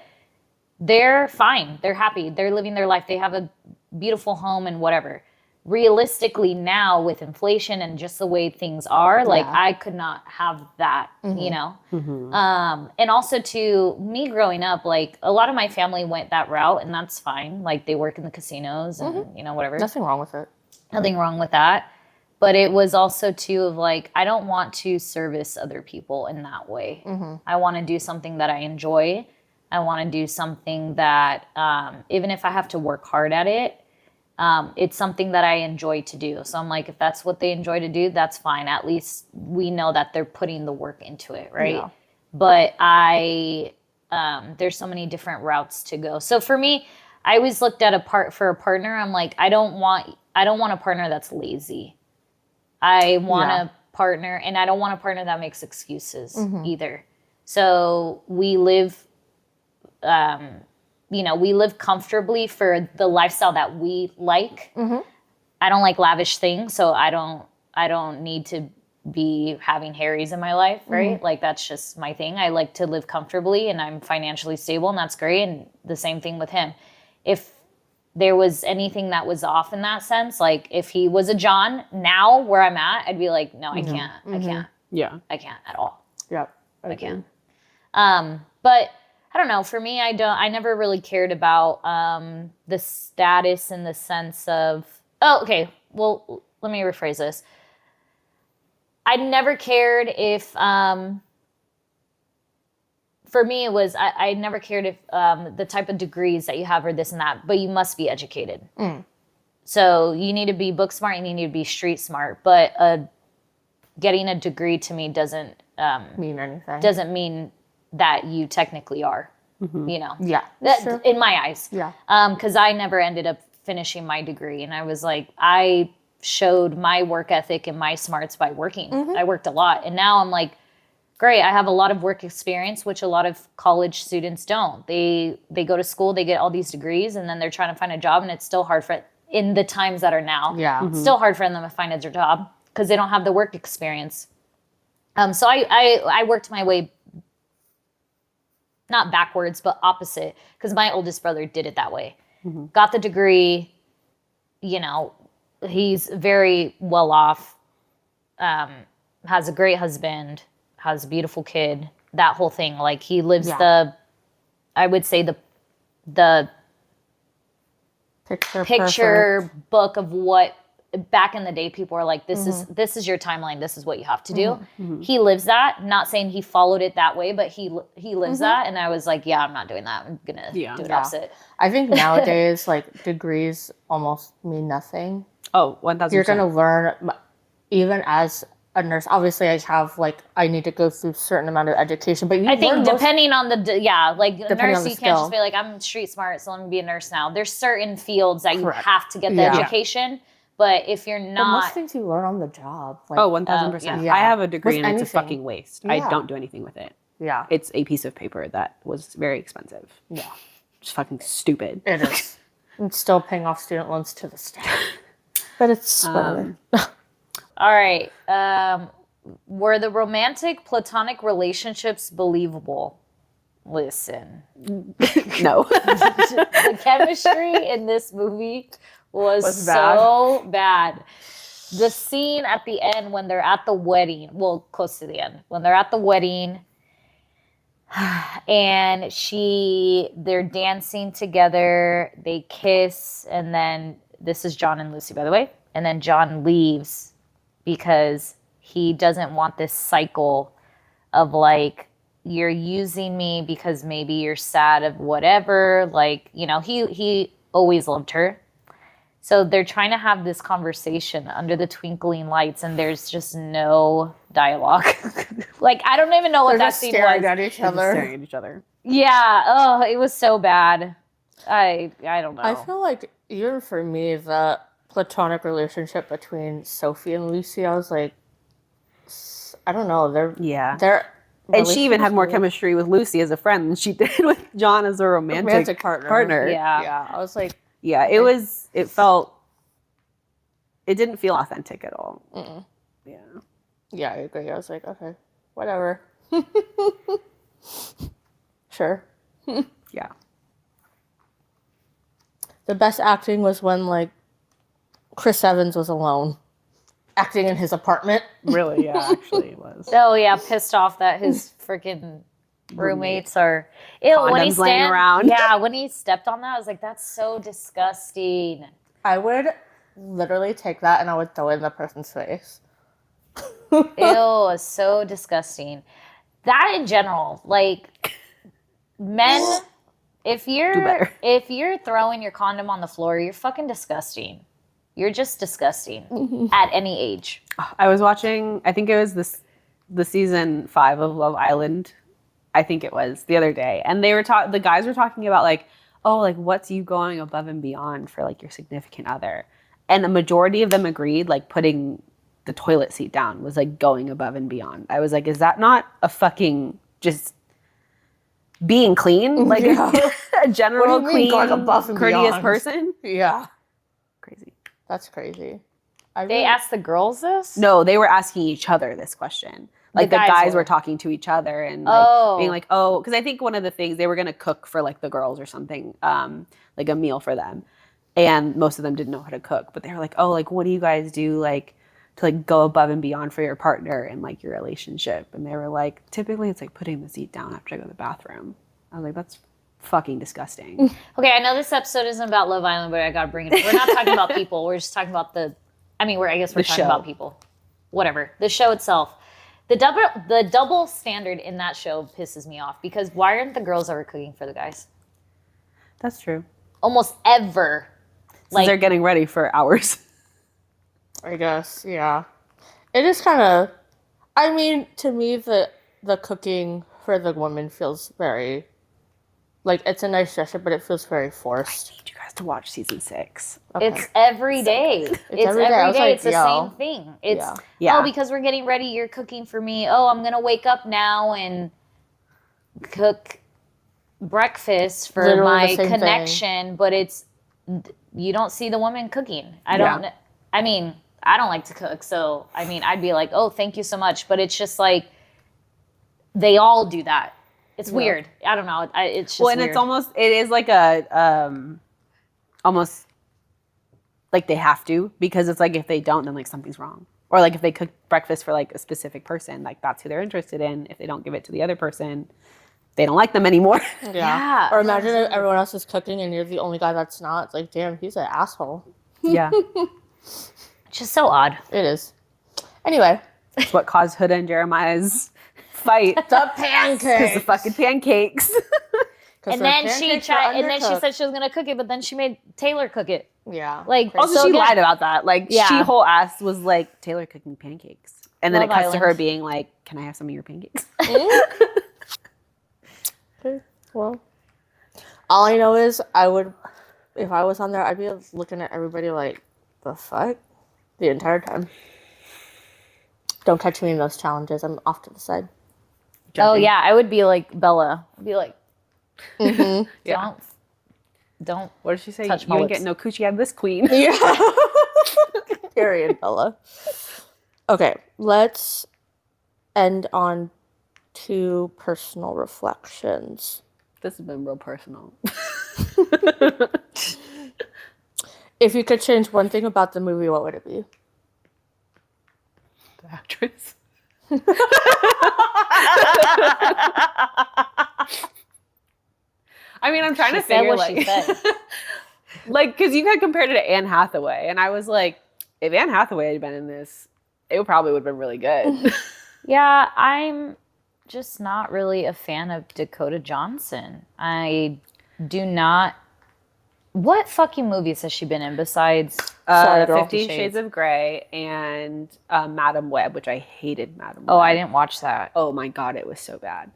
[SPEAKER 2] they're fine. They're happy. They're living their life. They have a beautiful home and whatever. Realistically now with inflation and just the way things are, like I could not have that, and also to me growing up, like a lot of my family went that route, and that's fine. Like they work in the casinos and whatever.
[SPEAKER 3] Nothing wrong with it.
[SPEAKER 2] Nothing wrong with that. But it was also too of like, I don't want to service other people in that way. I want to do something that I enjoy. I want to do something that, even if I have to work hard at it, it's something that I enjoy to do. So I'm like, if that's what they enjoy to do, that's fine. At least we know that they're putting the work into it, right? Yeah. But there's so many different routes to go. So for me, I always looked at for a partner. I'm like, I don't want a partner that's lazy. I want a partner, and I don't want a partner that makes excuses either. So we live we live comfortably for the lifestyle that we like. I don't like lavish things, so I don't need to be having Harrys in my life, right? Like that's just my thing. I like to live comfortably, and I'm financially stable, and that's great. And the same thing with him. If there was anything that was off in that sense, like if he was a John, now where I'm at, I'd be like, no, I can't. I can't. Yeah. I can't at all.
[SPEAKER 3] Yeah.
[SPEAKER 2] I can't. But I don't know. For me, I never really cared about the status in the sense of Oh, okay. Well, let me rephrase this. I never cared if, for me, it was, I never cared if the type of degrees that you have or this and that, but you must be educated. So you need to be book smart and you need to be street smart. But getting a degree to me doesn't
[SPEAKER 3] Mean anything.
[SPEAKER 2] doesn't mean that you technically are, you know?
[SPEAKER 3] Yeah.
[SPEAKER 2] That,
[SPEAKER 3] Sure.
[SPEAKER 2] in my eyes.
[SPEAKER 3] Yeah.
[SPEAKER 2] Because I never ended up finishing my degree. And I was like, I showed my work ethic and my smarts by working. I worked a lot. And now I'm like, great, I have a lot of work experience, which a lot of college students don't. They go to school, they get all these degrees, and then they're trying to find a job, and it's still hard for, in the times that are now, it's still hard for them to find a job because they don't have the work experience. So I worked my way, not backwards, but opposite, because my oldest brother did it that way. Got the degree, you know, he's very well off, has a great husband, has a beautiful kid, that whole thing. Like he lives I would say the picture book of what back in the day people are like, this is your timeline, this is what you have to do. He lives that, not saying he followed it that way, but he lives that. And I was like, yeah, I'm not doing that. I'm gonna do it opposite.
[SPEAKER 3] I think nowadays, like, degrees almost mean nothing.
[SPEAKER 1] Oh, 1,000%.
[SPEAKER 3] You're going to learn, even as a nurse. Obviously, I need to go through a certain amount of education, but
[SPEAKER 2] I think depending on the, like a nurse, you can't just be like, I'm street smart, so let me be a nurse now. There's certain fields that you have to get the education, but if you're not.
[SPEAKER 3] But most things you learn on the job. Like,
[SPEAKER 1] 1,000%. I have a degree and it's a fucking waste. I don't do anything with it.
[SPEAKER 3] Yeah.
[SPEAKER 1] It's a piece of paper that was very expensive.
[SPEAKER 3] Yeah.
[SPEAKER 1] Just fucking stupid.
[SPEAKER 3] It is. I'm still paying off student loans to this day. But it's whatever.
[SPEAKER 2] All right. Were the romantic platonic relationships believable? Listen.
[SPEAKER 1] No.
[SPEAKER 2] The chemistry in this movie was so bad. The scene at the end when they're at the wedding, well, close to the end, when they're at the wedding and they're dancing together, they kiss, and then this is John and Lucy, by the way, and then John leaves because he doesn't want this cycle of like, you're using me because maybe you're sad of whatever. Like, you know, he always loved her. So they're trying to have this conversation under the twinkling lights, and there's just no dialogue. Like, I don't even know what that scene was.
[SPEAKER 3] Staring at each other.
[SPEAKER 1] Staring at each other.
[SPEAKER 2] Yeah. Oh, it was so bad. I don't know.
[SPEAKER 3] I feel like even for me, the platonic relationship between Sophie and Lucy, I was like, I don't know. They're
[SPEAKER 1] and she even had more chemistry with Lucy as a friend than she did with John as a romantic partner.
[SPEAKER 2] Yeah.
[SPEAKER 3] I was like,
[SPEAKER 1] yeah, it didn't feel authentic at all. Yeah.
[SPEAKER 3] Yeah, I agree. I was like, okay, whatever. Sure.
[SPEAKER 1] Yeah.
[SPEAKER 3] The best acting was when, like, Chris Evans was alone, acting in his apartment.
[SPEAKER 1] Really, yeah, actually it was.
[SPEAKER 2] Oh, yeah, pissed off that his freaking roommates are... Ew, when he
[SPEAKER 1] laying around.
[SPEAKER 2] Yeah, when he stepped on that, I was like, that's so disgusting.
[SPEAKER 3] I would literally take that and I would throw it in the person's face.
[SPEAKER 2] Ew, so disgusting. That in general, like, men... If you're throwing your condom on the floor, you're fucking disgusting. You're just disgusting at any age.
[SPEAKER 1] I was watching, I think it was the season 5 of Love Island. I think it was the other day. And they were the guys were talking about like, oh, like what's you going above and beyond for like your significant other? And the majority of them agreed like putting the toilet seat down was like going above and beyond. I was like, is that not a fucking just being clean? Like a general clean, courteous person?
[SPEAKER 3] Yeah.
[SPEAKER 1] Crazy.
[SPEAKER 3] That's crazy.
[SPEAKER 2] They asked the girls this?
[SPEAKER 1] No, they were asking each other this question. Like the guys were talking to each other and like being like, oh, because I think one of the things they were going to cook for like the girls or something, like a meal for them. And most of them didn't know how to cook, but they were like, oh, like what do you guys do like to like go above and beyond for your partner and like your relationship? And they were like, typically it's like putting the seat down after I go to the bathroom. I was like, that's fucking disgusting.
[SPEAKER 2] Okay, I know this episode isn't about Love Island, but I gotta bring it up. We're not talking about people. We're just talking about we're talking
[SPEAKER 1] show.
[SPEAKER 2] about people. Whatever. The show itself. The double standard in that show pisses me off because why aren't the girls ever cooking for the guys?
[SPEAKER 1] That's true.
[SPEAKER 2] Almost ever.
[SPEAKER 1] Like they're getting ready for hours.
[SPEAKER 3] I guess, yeah. It is kind of, I mean, to me, the cooking for the woman feels very, like, it's a nice gesture, but it feels very forced.
[SPEAKER 1] I need you guys to watch season 6.
[SPEAKER 2] Okay. It's every day. It's every day.
[SPEAKER 3] Like,
[SPEAKER 2] it's the same thing. It's, oh, because we're getting ready, you're cooking for me. Oh, I'm going to wake up now and cook breakfast for
[SPEAKER 3] Literally
[SPEAKER 2] my connection, but it's, you don't see the woman cooking. I don't like to cook, so I'd be like, oh, thank you so much, but it's just like they all do that. It's weird. I don't know. It's just
[SPEAKER 1] and
[SPEAKER 2] weird.
[SPEAKER 1] it is like a almost like they have to, because it's like if they don't, then like something's wrong. Or like if they cook breakfast for like a specific person, like that's who they're interested in. If they don't give it to the other person, they don't like them anymore.
[SPEAKER 3] Yeah. Or imagine if everyone else is cooking and you're the only guy that's not. It's like, damn, he's an asshole.
[SPEAKER 1] Yeah.
[SPEAKER 2] It's just so odd.
[SPEAKER 3] It is. Anyway.
[SPEAKER 1] It's what caused Huda and Jeremiah's fight.
[SPEAKER 3] The pancakes.
[SPEAKER 1] Because the fucking pancakes.
[SPEAKER 2] And then she said she was gonna cook it, but then she made Taylor cook it.
[SPEAKER 3] Yeah.
[SPEAKER 2] Like
[SPEAKER 1] also she lied about that. Like she whole ass was like, Taylor cooking pancakes. And then
[SPEAKER 2] Love
[SPEAKER 1] it cuts
[SPEAKER 2] Island.
[SPEAKER 1] to her being like, can I have some of your pancakes?
[SPEAKER 3] Okay. Well, all I know is if I was on there, I'd be looking at everybody like, the fuck? The entire time. Don't catch me in those challenges. I'm off to the side.
[SPEAKER 2] Oh yeah, I would be like Bella. I'd be like, don't.
[SPEAKER 1] What did she say?
[SPEAKER 2] Touch
[SPEAKER 1] You
[SPEAKER 2] my
[SPEAKER 1] ain't
[SPEAKER 2] lips.
[SPEAKER 1] getting no coochie out of this queen.
[SPEAKER 3] Yeah. Period, Bella. Okay, let's end on 2 personal reflections.
[SPEAKER 1] This has been real personal.
[SPEAKER 3] If you could change one thing about the movie, what would it be?
[SPEAKER 1] The actress. I'm trying to figure
[SPEAKER 2] she said.
[SPEAKER 1] like, because you had compared it to Anne Hathaway, and I was like, if Anne Hathaway had been in this, it probably would have been really good.
[SPEAKER 2] Yeah, I'm just not really a fan of Dakota Johnson. I do not. What fucking movies has she been in besides
[SPEAKER 1] 50 Shades of Grey and Madam Web, which I hated Madam Web.
[SPEAKER 2] Oh, I didn't watch that.
[SPEAKER 1] Oh my God, it was so bad.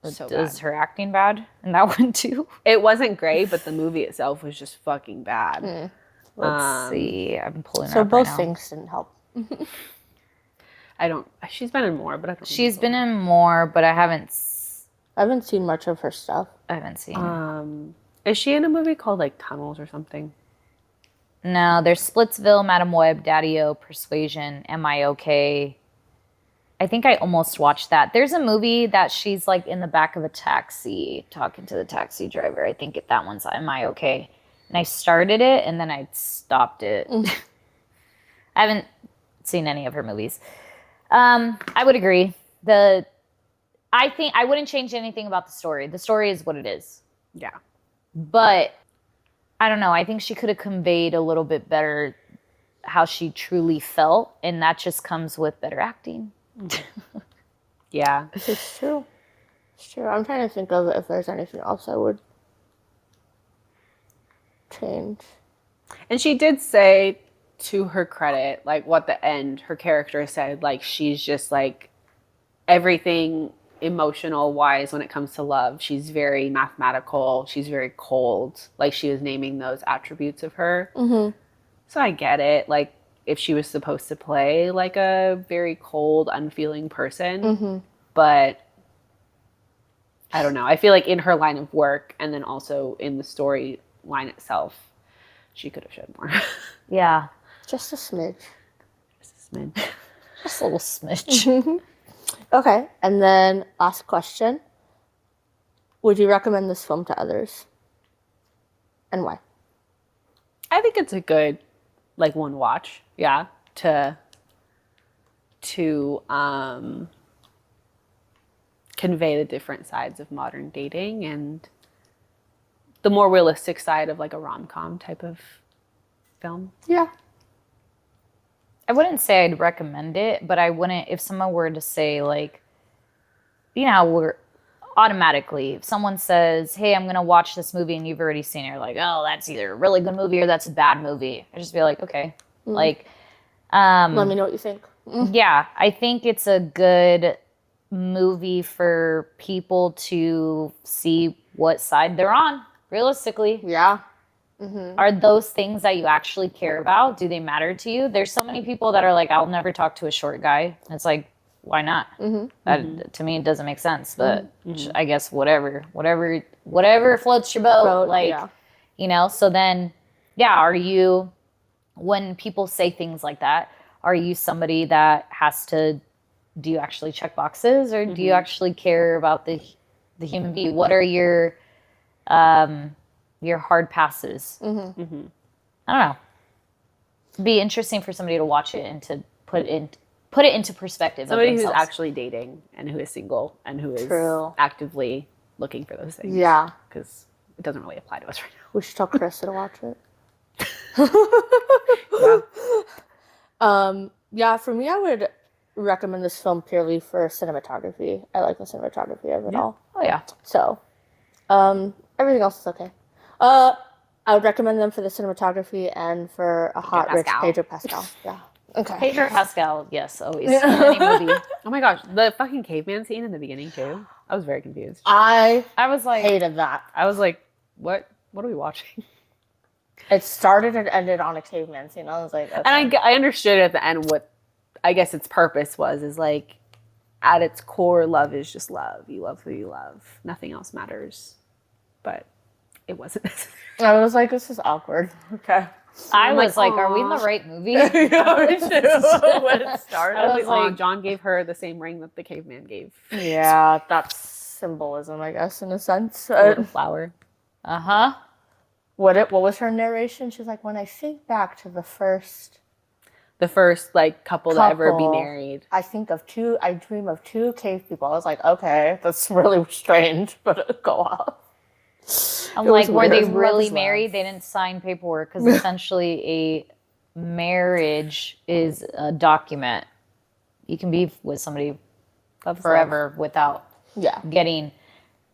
[SPEAKER 2] Is her acting bad in that one too?
[SPEAKER 1] It wasn't great, but the movie itself was just fucking bad.
[SPEAKER 2] Let's see. I'm pulling
[SPEAKER 3] So
[SPEAKER 2] it up
[SPEAKER 3] both
[SPEAKER 2] right now.
[SPEAKER 3] things didn't help.
[SPEAKER 1] She's been in more, but I don't
[SPEAKER 2] She's been in more, but I haven't
[SPEAKER 3] seen much of her stuff.
[SPEAKER 2] seen.
[SPEAKER 1] Is she in a movie called like Tunnels or something?
[SPEAKER 2] No, there's Splitsville, Madam Web, Daddy-O, Persuasion, Am I Okay? I think I almost watched that. There's a movie that she's like in the back of a taxi talking to the taxi driver. I think that one's Am I Okay? And I started it and then I stopped it. I haven't seen any of her movies. I would agree. I think I wouldn't change anything about the story. The story is what it is.
[SPEAKER 1] Yeah.
[SPEAKER 2] But I don't know. I think she could have conveyed a little bit better how she truly felt, and that just comes with better acting.
[SPEAKER 1] Yeah.
[SPEAKER 3] It's true. It's true. I'm trying to think of if there's anything else I would change.
[SPEAKER 1] And she did say, to her credit, like what the end, her character said, like she's just like everything emotional wise when it comes to love. She's very mathematical. She's very cold. Like she was naming those attributes of her.
[SPEAKER 3] Mm-hmm.
[SPEAKER 1] So I get it. Like if she was supposed to play like a very cold, unfeeling person, but I don't know. I feel like in her line of work and then also in the storyline itself, she could have showed more.
[SPEAKER 2] Yeah.
[SPEAKER 3] Just a smidge.
[SPEAKER 1] Just a smidge.
[SPEAKER 2] Just a little smidge.
[SPEAKER 3] Okay, and then last question. Would you recommend this film to others? And why?
[SPEAKER 1] I think it's a good, like, one watch. Yeah. To convey the different sides of modern dating and the more realistic side of like a rom-com type of film.
[SPEAKER 3] Yeah.
[SPEAKER 2] I wouldn't say I'd recommend it, but I wouldn't, if someone were to say, like, you know, how we're automatically, if someone says, hey, I'm going to watch this movie and you've already seen it, you're like, oh, that's either a really good movie or that's a bad movie. I just be like, okay. Like,
[SPEAKER 3] Let me know what you think.
[SPEAKER 2] yeah, I think it's a good movie for people to see what side they're on, realistically.
[SPEAKER 3] Yeah.
[SPEAKER 2] Are those things that you actually care about? Do they matter to you? There's so many people that are like, I'll never talk to a short guy. And it's like, why not? That, to me, it doesn't make sense. But I guess whatever floats your boat. Like,
[SPEAKER 3] yeah.
[SPEAKER 2] you know, so then, yeah, are you, when people say things like that, are you somebody that has to, do you actually check boxes or do you actually care about the human being? What are your hard passes? I don't know. It'd be interesting for somebody to watch it and to put it into perspective.
[SPEAKER 1] Somebody
[SPEAKER 2] of
[SPEAKER 1] who's
[SPEAKER 2] themselves.
[SPEAKER 1] actually dating and who is single and who is
[SPEAKER 3] True.
[SPEAKER 1] actively looking for those things.
[SPEAKER 3] Yeah.
[SPEAKER 1] Because it doesn't really apply to us right now.
[SPEAKER 3] We should tell Krista to watch it. Yeah, for me, I would recommend this film purely for cinematography. I like the cinematography of it all.
[SPEAKER 2] Oh yeah.
[SPEAKER 3] So, everything else is okay. I would recommend them for the cinematography and for a hot, rich
[SPEAKER 1] Pascal.
[SPEAKER 3] Pedro Pascal. Yeah. Okay.
[SPEAKER 2] Pedro Pascal, yes, always. In any movie.
[SPEAKER 1] Oh my gosh, the fucking caveman scene in the beginning too. I was very confused.
[SPEAKER 3] I
[SPEAKER 2] I was like,
[SPEAKER 3] hated that.
[SPEAKER 1] I was like, what are we watching?
[SPEAKER 3] It started and ended on a caveman scene. I was like, okay.
[SPEAKER 1] And I understood at the end what I guess its purpose is like at its core, love is just love. You love who you love. Nothing else matters. But it wasn't necessary.
[SPEAKER 3] I was like, this is awkward. Okay.
[SPEAKER 2] I was like,
[SPEAKER 1] Aw.
[SPEAKER 2] are we in the right movie?
[SPEAKER 3] Yeah, me too. When it started.
[SPEAKER 1] I was like,
[SPEAKER 2] like-
[SPEAKER 1] John gave her the same ring that the caveman gave.
[SPEAKER 3] Yeah, that's symbolism, I guess, in a sense.
[SPEAKER 1] A little flower.
[SPEAKER 2] Uh-huh.
[SPEAKER 3] What was her narration? She's like, when I think back to the first
[SPEAKER 1] like couple to ever be
[SPEAKER 3] couple,
[SPEAKER 1] married.
[SPEAKER 3] I dream of two cave people. I was like, okay, that's really strange, but go off.
[SPEAKER 2] I'm
[SPEAKER 3] It was
[SPEAKER 2] like, were they
[SPEAKER 3] weird. Love
[SPEAKER 2] really
[SPEAKER 3] is love.
[SPEAKER 2] married? They didn't sign paperwork because essentially a marriage is a document. You can be with somebody forever without
[SPEAKER 3] Yeah.
[SPEAKER 2] getting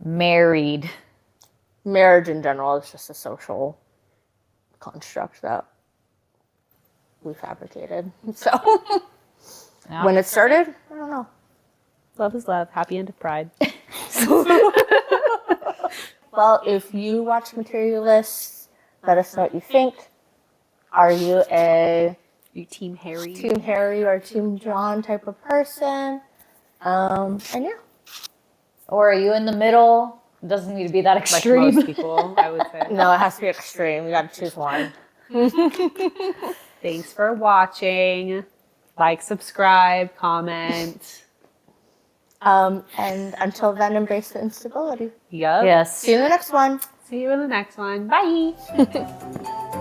[SPEAKER 2] married.
[SPEAKER 3] Marriage in general is just a social construct that we fabricated. So
[SPEAKER 2] Yeah.
[SPEAKER 3] when it started, I don't know.
[SPEAKER 1] Love is love. Happy end of pride.
[SPEAKER 3] Well, if you watch Materialists, let us know what you think. Are you a
[SPEAKER 1] You Team Harry.
[SPEAKER 3] Team Harry or Team John type of person? And yeah.
[SPEAKER 2] Or are you in the middle? It doesn't need to be that
[SPEAKER 1] Like
[SPEAKER 2] extreme.
[SPEAKER 1] most people, I would say.
[SPEAKER 3] No, it has to be extreme. You got to choose one.
[SPEAKER 1] Thanks for watching. Like, subscribe, comment.
[SPEAKER 3] And until then, embrace the instability.
[SPEAKER 1] Yup.
[SPEAKER 2] Yes.
[SPEAKER 3] See you in the next one.
[SPEAKER 1] See you in the next one. Bye.